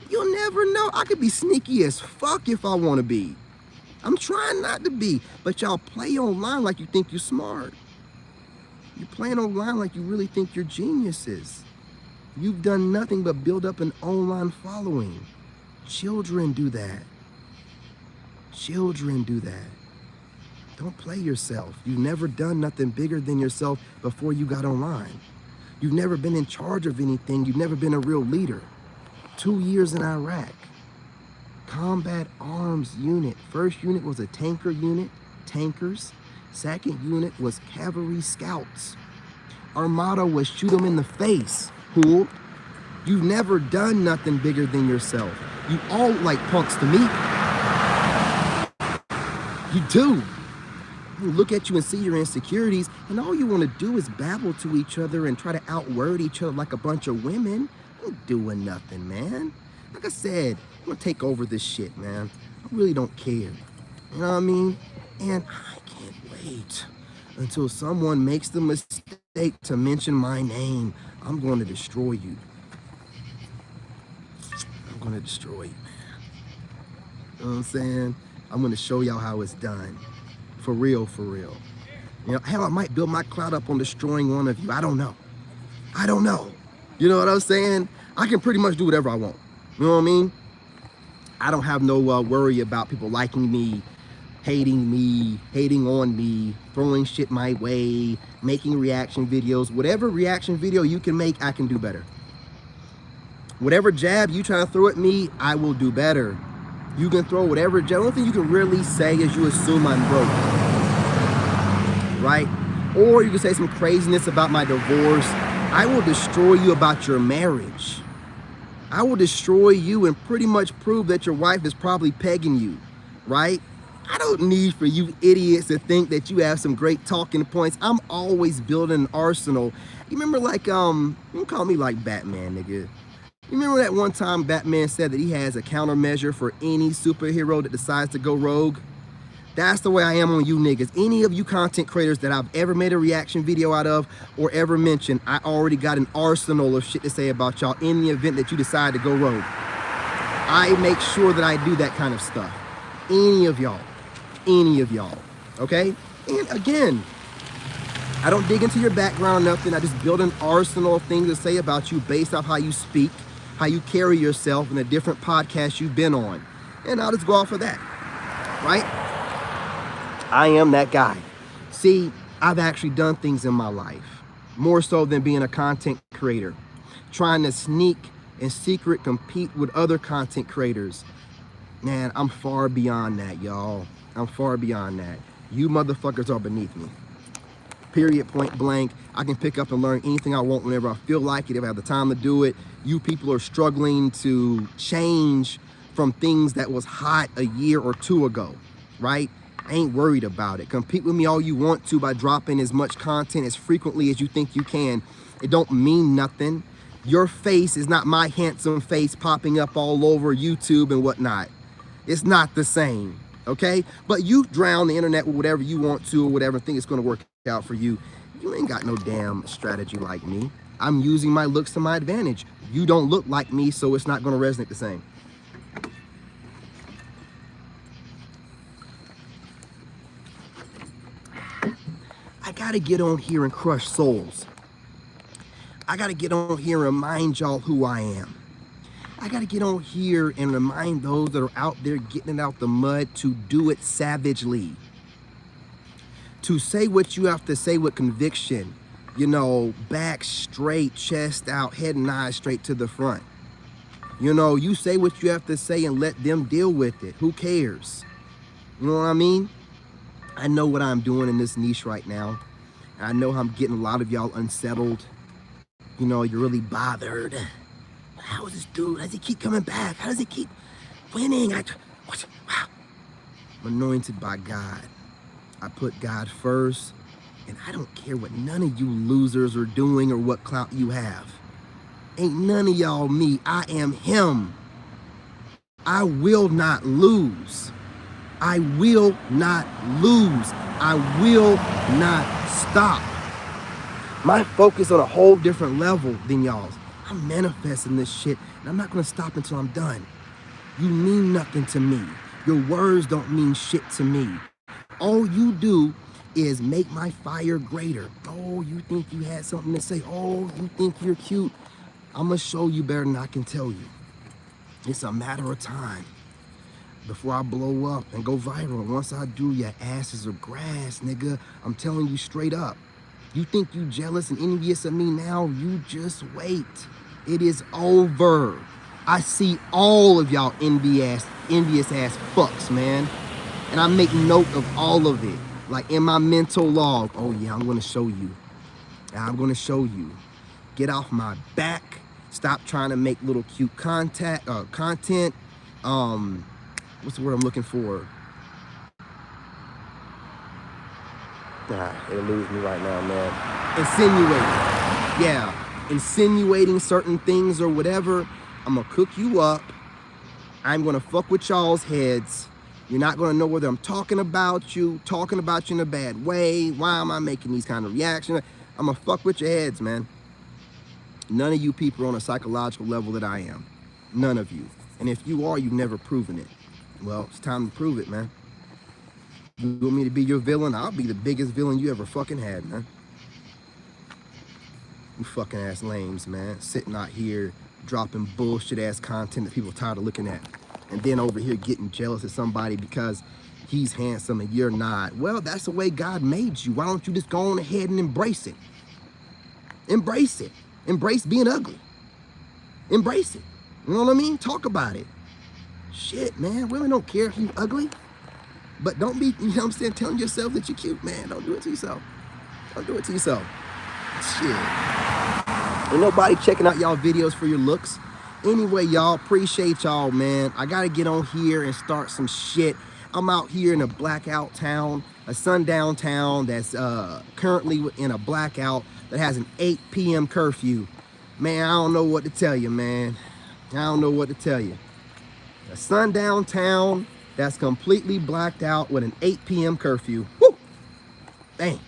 You'll never know. I could be sneaky as fuck if I want to be. I'm trying not to be, but y'all play online like you think you're smart. You're playing online like you really think you're geniuses. You've done nothing but build up an online following. Children do that. Children do that. Don't play yourself. You've never done nothing bigger than yourself before you got online. You've never been in charge of anything. You've never been a real leader. 2 years in Iraq. Combat arms unit. First unit was a tanker unit, tankers. Second unit was cavalry scouts. Our motto was shoot them in the face, fool. You've never done nothing bigger than yourself. You all look like punks to me. You do. You look at you and see your insecurities, and all you want to do is babble to each other and try to outword each other like a bunch of women. You ain't doing nothing, man. Like I said, I'm gonna take over this shit, man. I really don't care. You know what I mean? And I can't wait until someone makes the mistake to mention my name. I'm going to destroy you. I'm going to destroy you, man. You know what I'm saying? I'm going to show y'all how it's done. For real, for real. You know, hell, I might build my clout up on destroying one of you. I don't know. I don't know. You know what I'm saying? I can pretty much do whatever I want. You know what I mean? I don't have no worry about people liking me, hating on me, throwing shit my way, making reaction videos. Whatever reaction video you can make, I can do better. Whatever jab you try to throw at me, I will do better. You can throw whatever jab. The only thing you can really say is you assume I'm broke. Right? Or you can say some craziness about my divorce. I will destroy you about your marriage. I will destroy you and pretty much prove that your wife is probably pegging you. Right? I don't need for you idiots to think that you have some great talking points. I'm always building an arsenal. You remember like, you can call me like Batman, nigga. You remember that one time Batman said that he has a countermeasure for any superhero that decides to go rogue? That's the way I am on you niggas. Any of you content creators that I've ever made a reaction video out of or ever mentioned, I already got an arsenal of shit to say about y'all in the event that you decide to go rogue. I make sure that I do that kind of stuff. Any of y'all, okay? And again, I don't dig into your background, nothing. I just build an arsenal of things to say about you based off how you speak, how you carry yourself in the different podcasts you've been on. And I'll just go off of that, right? I am that guy. See, I've actually done things in my life, more so than being a content creator, trying to sneak and secret compete with other content creators. Man, I'm far beyond that, y'all. I'm far beyond that. You motherfuckers are beneath me. Period, point blank. I can pick up and learn anything I want whenever I feel like it, if I have the time to do it. You people are struggling to change from things that was hot a year or two ago, right? I ain't worried about it. Compete with me all you want to by dropping as much content as frequently as you think you can. It don't mean nothing. Your face is not my handsome face popping up all over YouTube and whatnot. It's not the same, okay? But you drown the internet with whatever you want to or whatever, think it's gonna work out for you. You ain't got no damn strategy like me. I'm using my looks to my advantage. You don't look like me, so it's not gonna resonate the same. I gotta get on here and crush souls. I gotta get on here and remind y'all who I am. I gotta get on here and remind those that are out there getting it out the mud to do it savagely. To say what you have to say with conviction, you know, back straight, chest out, head and eyes straight to the front. You know, you say what you have to say and let them deal with it. Who cares? You know what I mean? I know what I'm doing in this niche right now. I know I'm getting a lot of y'all unsettled. You know, you're really bothered. how is this dude? How does he keep coming back? How does he keep winning? Wow. I'm anointed by God. I put God first, and I don't care what none of you losers are doing or what clout you have. Ain't none of y'all me. I am him. I will not lose. I will not lose. I will not stop. My focus on a whole different level than y'all's. I'm manifesting this shit, and I'm not gonna stop until I'm done. You mean nothing to me. Your words don't mean shit to me. All you do is make my fire greater. Oh, you think you had something to say? Oh, you think you're cute? I'm gonna show you better than I can tell you. It's a matter of time before I blow up and go viral. Once I do, your asses are grass, nigga. I'm telling you straight up. You think you jealous and envious of me now? You just wait. It is over. I see all of y'all envious ass fucks, man. And I make note of all of it. Like in my mental log. Oh yeah, I'm gonna show you. I'm gonna show you. Get off my back. Stop trying to make little cute content. What's the word I'm looking for? It'll lose me right now, man. Insinuating. Yeah, insinuating certain things or whatever. I'm gonna cook you up. I'm gonna fuck with y'all's heads. You're not gonna know whether I'm talking about you in a bad way. Why am I making these kind of reactions? I'm gonna fuck with your heads, man. None of you people are on a psychological level that I am. None of you. And if you are, you've never proven it. Well, it's time to prove it, man. You want me to be your villain? I'll be the biggest villain you ever fucking had, man. You fucking ass lames, man. Sitting out here dropping bullshit ass content that people are tired of looking at. And then over here getting jealous of somebody because he's handsome and you're not. Well, that's the way God made you. Why don't you just go on ahead and embrace it? Embrace it. Embrace being ugly. Embrace it. You know what I mean? Talk about it. Shit, man. Women don't care if you're ugly. But don't be, you know what I'm saying, telling yourself that you're cute, man. Don't do it to yourself. Don't do it to yourself. Shit. Ain't nobody checking out y'all videos for your looks. Anyway, y'all, appreciate y'all, man. I gotta get on here and start some shit. I'm out here in a blackout town, a sundown town that's currently in a blackout that has an 8 p.m. curfew. Man, I don't know what to tell you, man. I don't know what to tell you. A sundown town that's completely blacked out with an 8 p.m. curfew. Woo! Dang.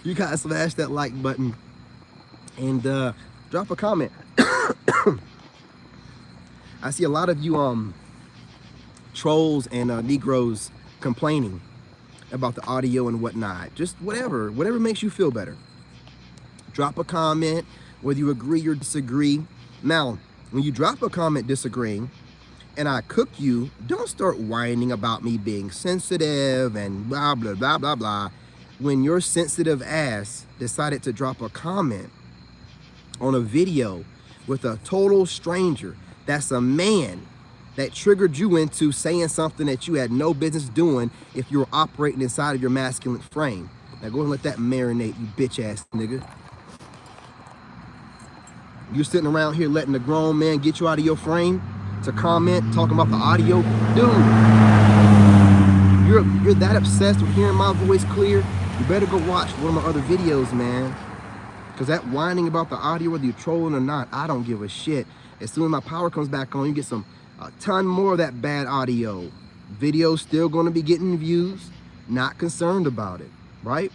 You guys smash that like button and drop a comment. I see a lot of you trolls and Negroes complaining about the audio and whatnot. Just whatever makes you feel better. Drop a comment, whether you agree or disagree. Now, when you drop a comment disagreeing, and I cook you, don't start whining about me being sensitive and blah, blah, blah, blah, blah. When your sensitive ass decided to drop a comment on a video with a total stranger, that's a man that triggered you into saying something that you had no business doing if you were operating inside of your masculine frame. Now go and let that marinate, you bitch ass nigga. You're sitting around here letting the grown man get you out of your frame to comment, talking about the audio. Dude, you're that obsessed with hearing my voice clear, you better go watch one of my other videos, man. Because that whining about the audio, whether you're trolling or not, I don't give a shit. As soon as my power comes back on, you get a ton more of that bad audio. Video's still going to be getting views. Not concerned about it, right?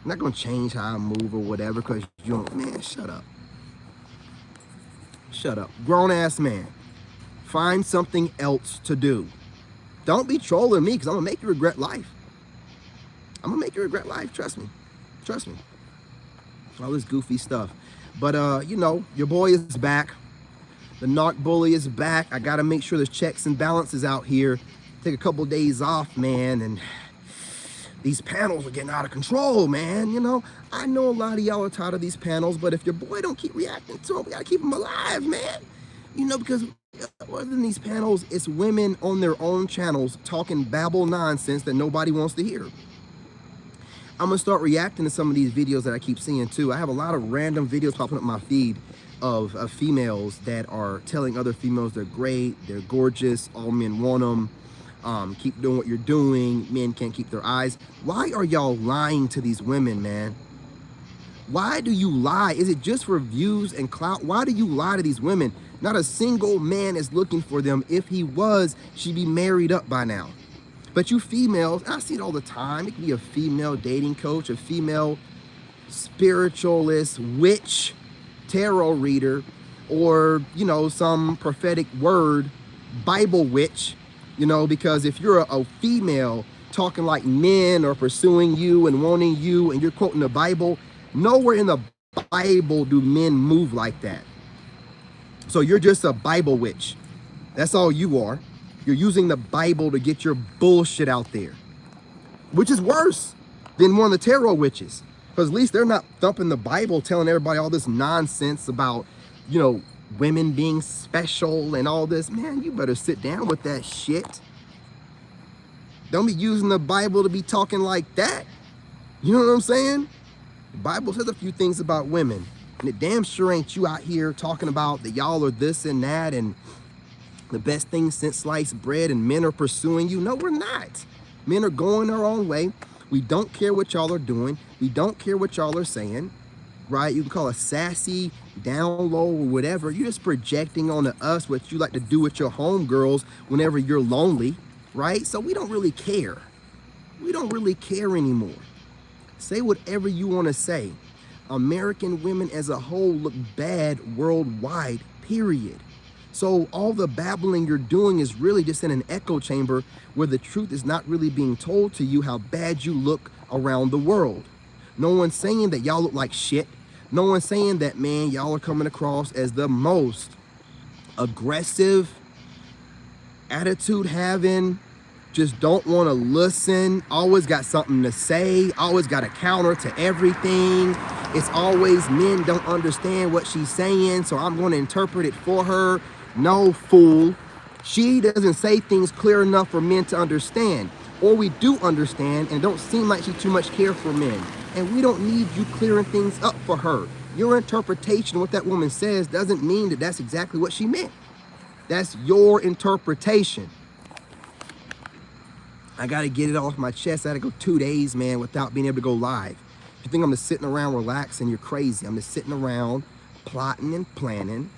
I'm not going to change how I move or whatever because you don't, man, shut up. Shut up. Grown-ass man. Find something else to do. Don't be trolling me because I'm going to make you regret life. I'm going to make you regret life. Trust me. Trust me. All this goofy stuff. But, you know, your boy is back. The narc bully is back. I got to make sure there's checks and balances out here. Take a couple days off, man. And these panels are getting out of control, man. You know, I know a lot of y'all are tired of these panels, but if your boy don't keep reacting to them, we got to keep them alive, man. You know, because other than these panels, it's women on their own channels talking babble nonsense that nobody wants to hear. I'm going to start reacting to some of these videos that I keep seeing too. I have a lot of random videos popping up my feed of females that are telling other females they're great, they're gorgeous, all men want them. Keep doing what you're doing. Men can't keep their eyes. Why are y'all lying to these women, man? Why do you lie? Is it just for views and clout? Why do you lie to these women? Not a single man is looking for them. If he was, she'd be married up by now. But you females, I see it all the time. It could be a female dating coach, a female spiritualist, witch, tarot reader, or, you know, some prophetic word, Bible witch, you know, because if you're a female talking like men are pursuing you and wanting you and you're quoting the Bible, nowhere in the Bible do men move like that. So you're just a Bible witch. That's all you are. You're using the Bible to get your bullshit out there, which is worse than one of the tarot witches. Because at least they're not thumping the Bible, telling everybody all this nonsense about, you know, women being special and all this. Man, you better sit down with that shit. Don't be using the Bible to be talking like that. You know what I'm saying? The Bible says a few things about women, and it damn sure ain't you out here talking about that y'all are this and that and the best thing since sliced bread and men are pursuing you. No, we're not. Men are going their own way. We don't care what y'all are doing. We don't care what y'all are saying, right? You can call us sassy, down low, or whatever. You're just projecting onto us what you like to do with your homegirls whenever you're lonely, right? So we don't really care. We don't really care anymore. Say whatever you want to say. American women as a whole look bad worldwide, period. So all the babbling you're doing is really just in an echo chamber where the truth is not really being told to you how bad you look around the world. No one's saying that y'all look like shit. No one's saying that, man, y'all are coming across as the most aggressive, attitude having, just don't want to listen, always got something to say, always got a counter to everything. It's always men don't understand what she's saying, so I'm going to interpret it for her. No, fool. She doesn't say things clear enough for men to understand. Or we do understand and don't seem like she too much care for men. And we don't need you clearing things up for her. Your interpretation of what that woman says doesn't mean that that's exactly what she meant. That's your interpretation. I got to get it off my chest. I had to go 2 days, man, without being able to go live. If you think I'm just sitting around relaxing, you're crazy. I'm just sitting around plotting and planning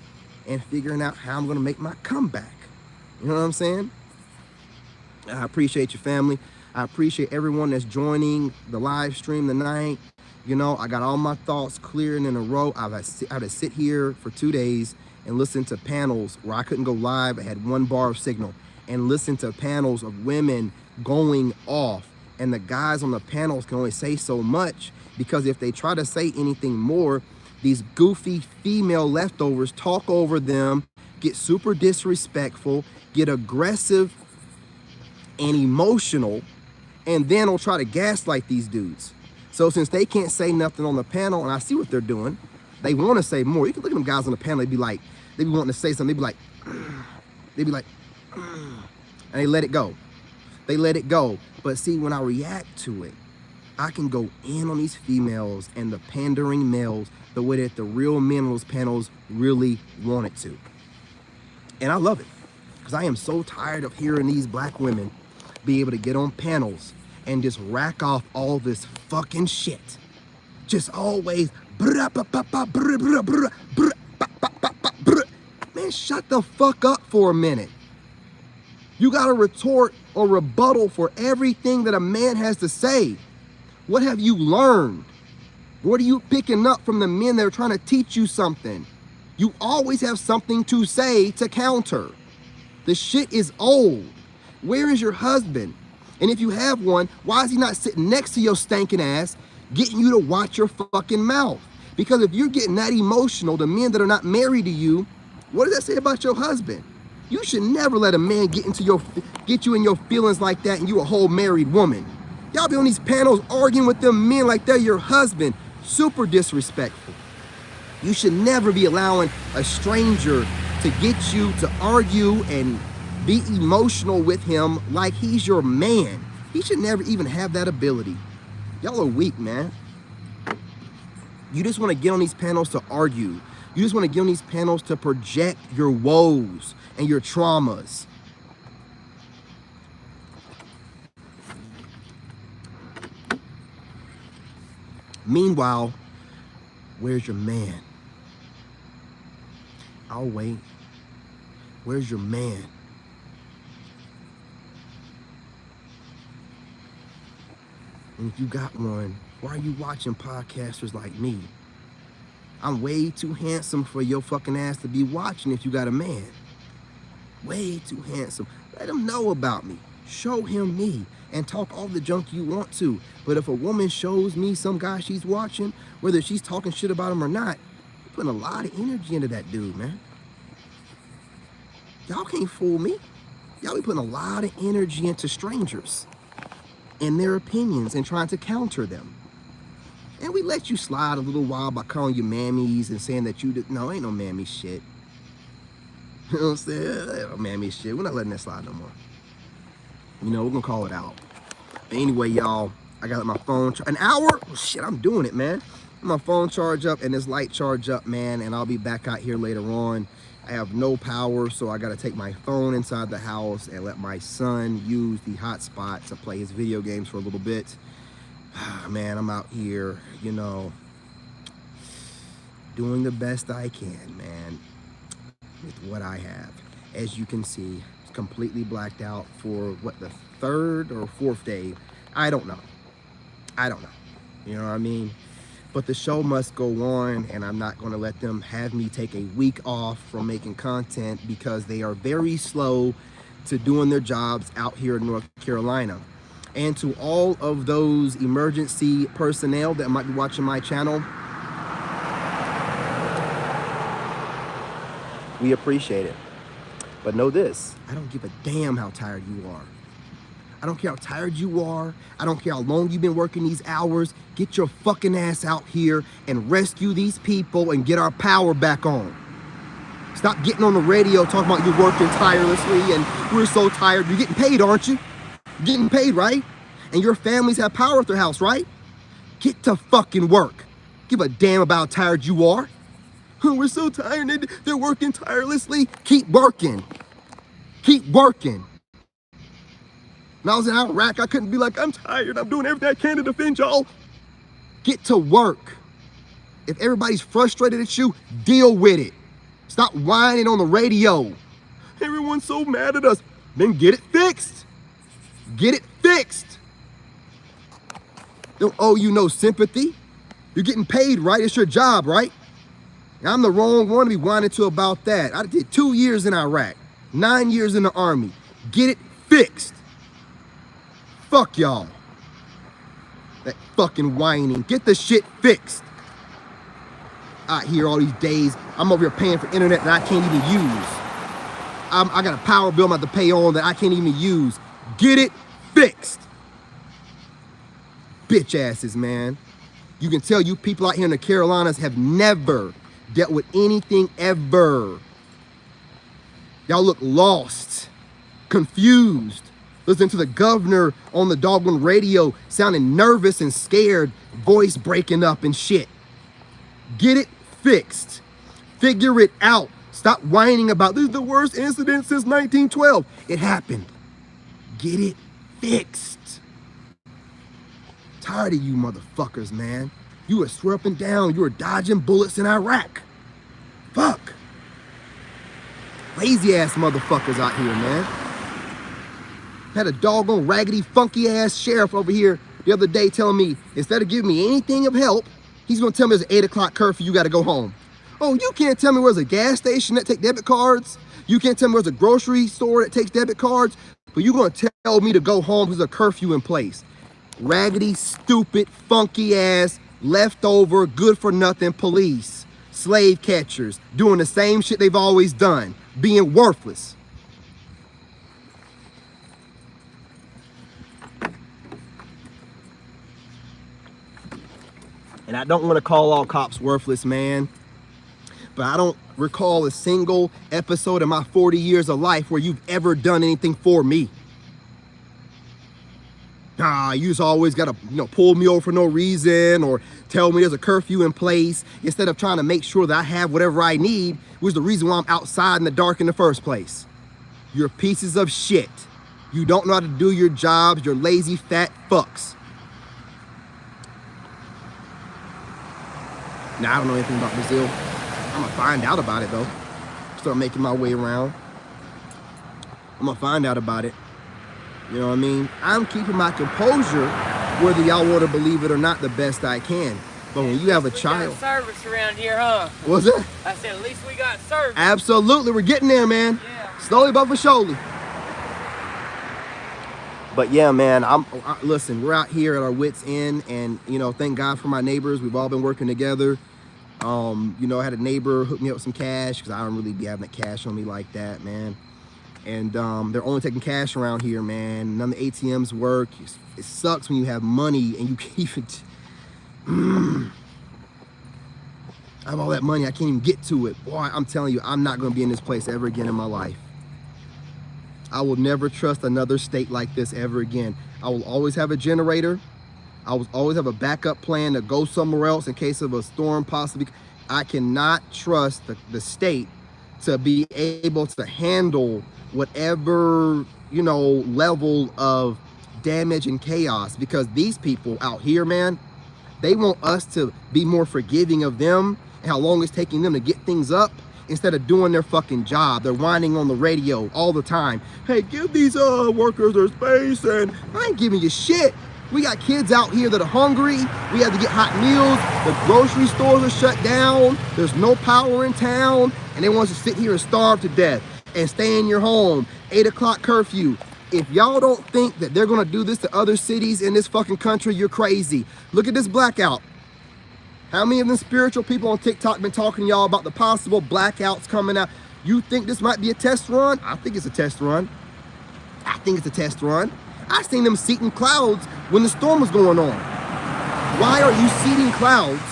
and figuring out how I'm going to make my comeback. You know what I'm saying? I appreciate your family. I appreciate everyone that's joining the live stream tonight. You know, I got all my thoughts clear and in a row. I had to sit here for 2 days and listen to panels where I couldn't go live. I had 1 bar of signal, and listen to panels of women going off. And the guys on the panels can only say so much, because if they try to say anything more, these goofy female leftovers talk over them, get super disrespectful, get aggressive and emotional, and then will try to gaslight these dudes. So since they can't say nothing on the panel, and I see what they're doing, they want to say more. You can look at them guys on the panel, they'd be wanting to say something, they'd be like, and they let it go. They let it go. But see, when I react to it, I can go in on these females and the pandering males the way that the real men on those panels really wanted to. And I love it, because I am so tired of hearing these black women be able to get on panels and just rack off all this fucking shit. Just always, man, shut the fuck up for a minute. You got to retort or rebuttal for everything that a man has to say. What have you learned? What are you picking up from the men that are trying to teach you something? You always have something to say to counter. The shit is old. Where is your husband? And if you have one, why is he not sitting next to your stinking ass, getting you to watch your fucking mouth? Because if you're getting that emotional, the men that are not married to you, what does that say about your husband? You should never let a man get you in your feelings like that, and you a whole married woman. Y'all be on these panels arguing with them men like they're your husband. Super disrespectful. You should never be allowing a stranger to get you to argue and be emotional with him like he's your man. He should never even have that ability. Y'all are weak, man. You just want to get on these panels to argue, You just want to get on these panels to project your woes and your traumas. Meanwhile, where's your man? I'll wait. Where's your man? And if you got one, why are you watching podcasters like me? I'm way too handsome for your fucking ass to be watching if you got a man. Way too handsome. Let him know about me. Show him me and talk all the junk you want to. But if a woman shows me some guy she's watching, whether she's talking shit about him or not, you're putting a lot of energy into that dude, man. Y'all can't fool me. Y'all be putting a lot of energy into strangers and their opinions and trying to counter them. And we let you slide a little while by calling you mammies and saying that you did. No, ain't no mammy shit. You know what I'm saying? Ain't no mammy shit. We're not letting that slide no more. You know, we're gonna call it out. But anyway, y'all, I got my phone, an hour? Oh, shit, I'm doing it, man. My phone charge up and this light charge up, man, and I'll be back out here later on. I have no power, so I gotta take my phone inside the house and let my son use the hotspot to play his video games for a little bit. Man, I'm out here, you know, doing the best I can, man, with what I have. As you can see, it's completely blacked out for what, the third or fourth day. I don't know. You know what I mean? But the show must go on, and I'm not going to let them have me take a week off from making content because they are very slow to doing their jobs out here in North Carolina. And to all of those emergency personnel that might be watching my channel, we appreciate it. But know this, I don't give a damn how tired you are. I don't care how tired you are. I don't care how long you've been working these hours. Get your fucking ass out here and rescue these people and get our power back on. Stop getting on the radio talking about you're working tirelessly and we're so tired. You're getting paid, aren't you? You're getting paid, right? And your families have power at their house, right? Get to fucking work. Give a damn about how tired you are. Oh, we're so tired. They're working tirelessly. Keep working. Keep working. When I was in Iraq, I couldn't be like, I'm tired. I'm doing everything I can to defend y'all. Get to work. If everybody's frustrated at you, deal with it. Stop whining on the radio. Everyone's so mad at us. Then get it fixed. Get it fixed. Don't owe you no sympathy. You're getting paid, right? It's your job, right? I'm the wrong one to be whining to about that. I did 2 years in Iraq, 9 years in the Army. Get it fixed. Fuck y'all. That fucking whining. Get the shit fixed. Out here all these days, I'm over here paying for internet that I can't even use. I got a power bill I'm about to pay on that I can't even use. Get it fixed. Bitch asses, man. You can tell you people out here in the Carolinas have never dealt with anything ever. Y'all look lost, confused. Listen to the governor on the doggone radio sounding nervous and scared, voice breaking up and shit. Get it fixed. Figure it out. Stop whining about this is the worst incident since 1912. It happened. Get it fixed. Tired of you motherfuckers, man. You were swear up and down. You were dodging bullets in Iraq. Fuck. Lazy ass motherfuckers out here, man. Had a doggone raggedy, funky ass sheriff over here the other day telling me instead of giving me anything of help, he's gonna tell me there's an 8 o'clock curfew, you gotta go home. Oh, you can't tell me where's a gas station that takes debit cards. You can't tell me where's a grocery store that takes debit cards, but you're gonna tell me to go home because there's a curfew in place. Raggedy, stupid, funky ass, leftover, good for nothing police, slave catchers, doing the same shit they've always done, being worthless. And I don't want to call all cops worthless, man, but I don't recall a single episode in my 40 years of life where you've ever done anything for me. You just always gotta, pull me over for no reason or tell me there's a curfew in place instead of trying to make sure that I have whatever I need, which is the reason why I'm outside in the dark in the first place. You're pieces of shit. You don't know how to do your jobs. You're lazy, fat fucks. Now, I don't know anything about Brazil. I'm gonna find out about it though. Start making my way around. I'm gonna find out about it. You know what I mean? I'm keeping my composure, whether y'all want to believe it or not, the best I can. But when you have a child, we got service around here, huh? What's it? I said, at least we got service. Absolutely, we're getting there, man. Yeah. Slowly but for surely. But yeah, man, listen, we're out here at our wits' end, and thank God for my neighbors. We've all been working together. I had a neighbor hook me up with some cash because I don't really be having that cash on me like that, man. And they're only taking cash around here, man. None of the ATMs work. It sucks when you have money and you can't even I have all that money, I can't even get to it. Boy, I'm telling you, I'm not gonna be in this place ever again in my life. I will never trust another state like this ever again. I will always have a generator. I will always have a backup plan to go somewhere else in case of a storm possibly. I cannot trust the state to be able to handle whatever, level of damage and chaos, because these people out here, man, they want us to be more forgiving of them and how long it's taking them to get things up instead of doing their fucking job. They're whining on the radio all the time. Hey, give these workers their space, and I ain't giving you shit. We got kids out here that are hungry. We have to get hot meals. The grocery stores are shut down. There's no power in town, and they want us to sit here and starve to death and stay in your home. 8 o'clock curfew. If y'all don't think that they're gonna do this to other cities in this fucking country, you're crazy. Look at this blackout. How many of them spiritual people on TikTok been talking to y'all about the possible blackouts coming out? You think this might be a test run? I think it's a test run. I think it's a test run. I seen them seeding clouds when the storm was going on. Why are you seeding clouds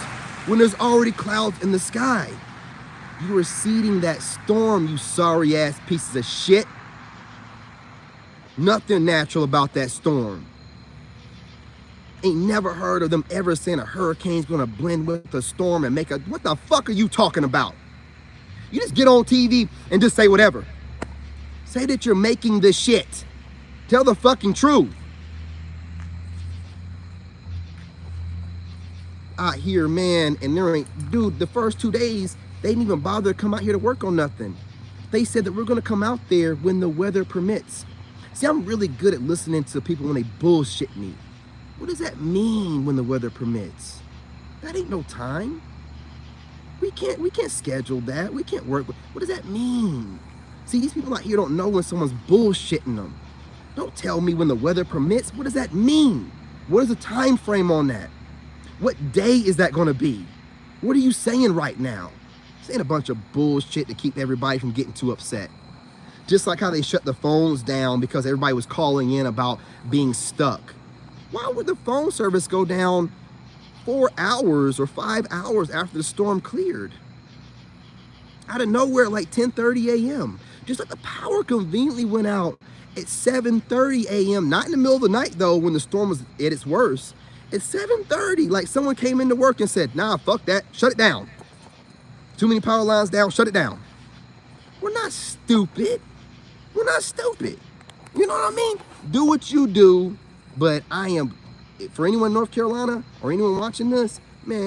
when there's already clouds in the sky? You were seeding that storm, you sorry ass pieces of shit. Nothing natural about that storm. Ain't never heard of them ever saying a hurricane's gonna blend with a storm and make a, what the fuck are you talking about? You just get on TV and just say whatever. Say that you're making this shit. Tell the fucking truth. Out here, man, and there ain't, dude, the first 2 days, they didn't even bother to come out here to work on nothing. They said that we're gonna come out there when the weather permits. See, I'm really good at listening to people when they bullshit me. What does that mean when the weather permits? That ain't no time. We can't schedule that. We can't work with, what does that mean? See, these people out here don't know when someone's bullshitting them. Don't tell me when the weather permits. What does that mean? What is the time frame on that? What day is that gonna be? What are you saying right now? Saying a bunch of bullshit to keep everybody from getting too upset. Just like how they shut the phones down because everybody was calling in about being stuck. Why would the phone service go down 4 hours or 5 hours after the storm cleared? Out of nowhere, like 10:30 a.m. Just like the power conveniently went out at 7:30 a.m. Not in the middle of the night though, when the storm was at its worst. At 7:30, like someone came into work and said, nah, fuck that, shut it down. Too many power lines down, shut it down. We're not stupid. We're not stupid. You know what I mean? Do what you do, but I am, for anyone in North Carolina or anyone watching this, man,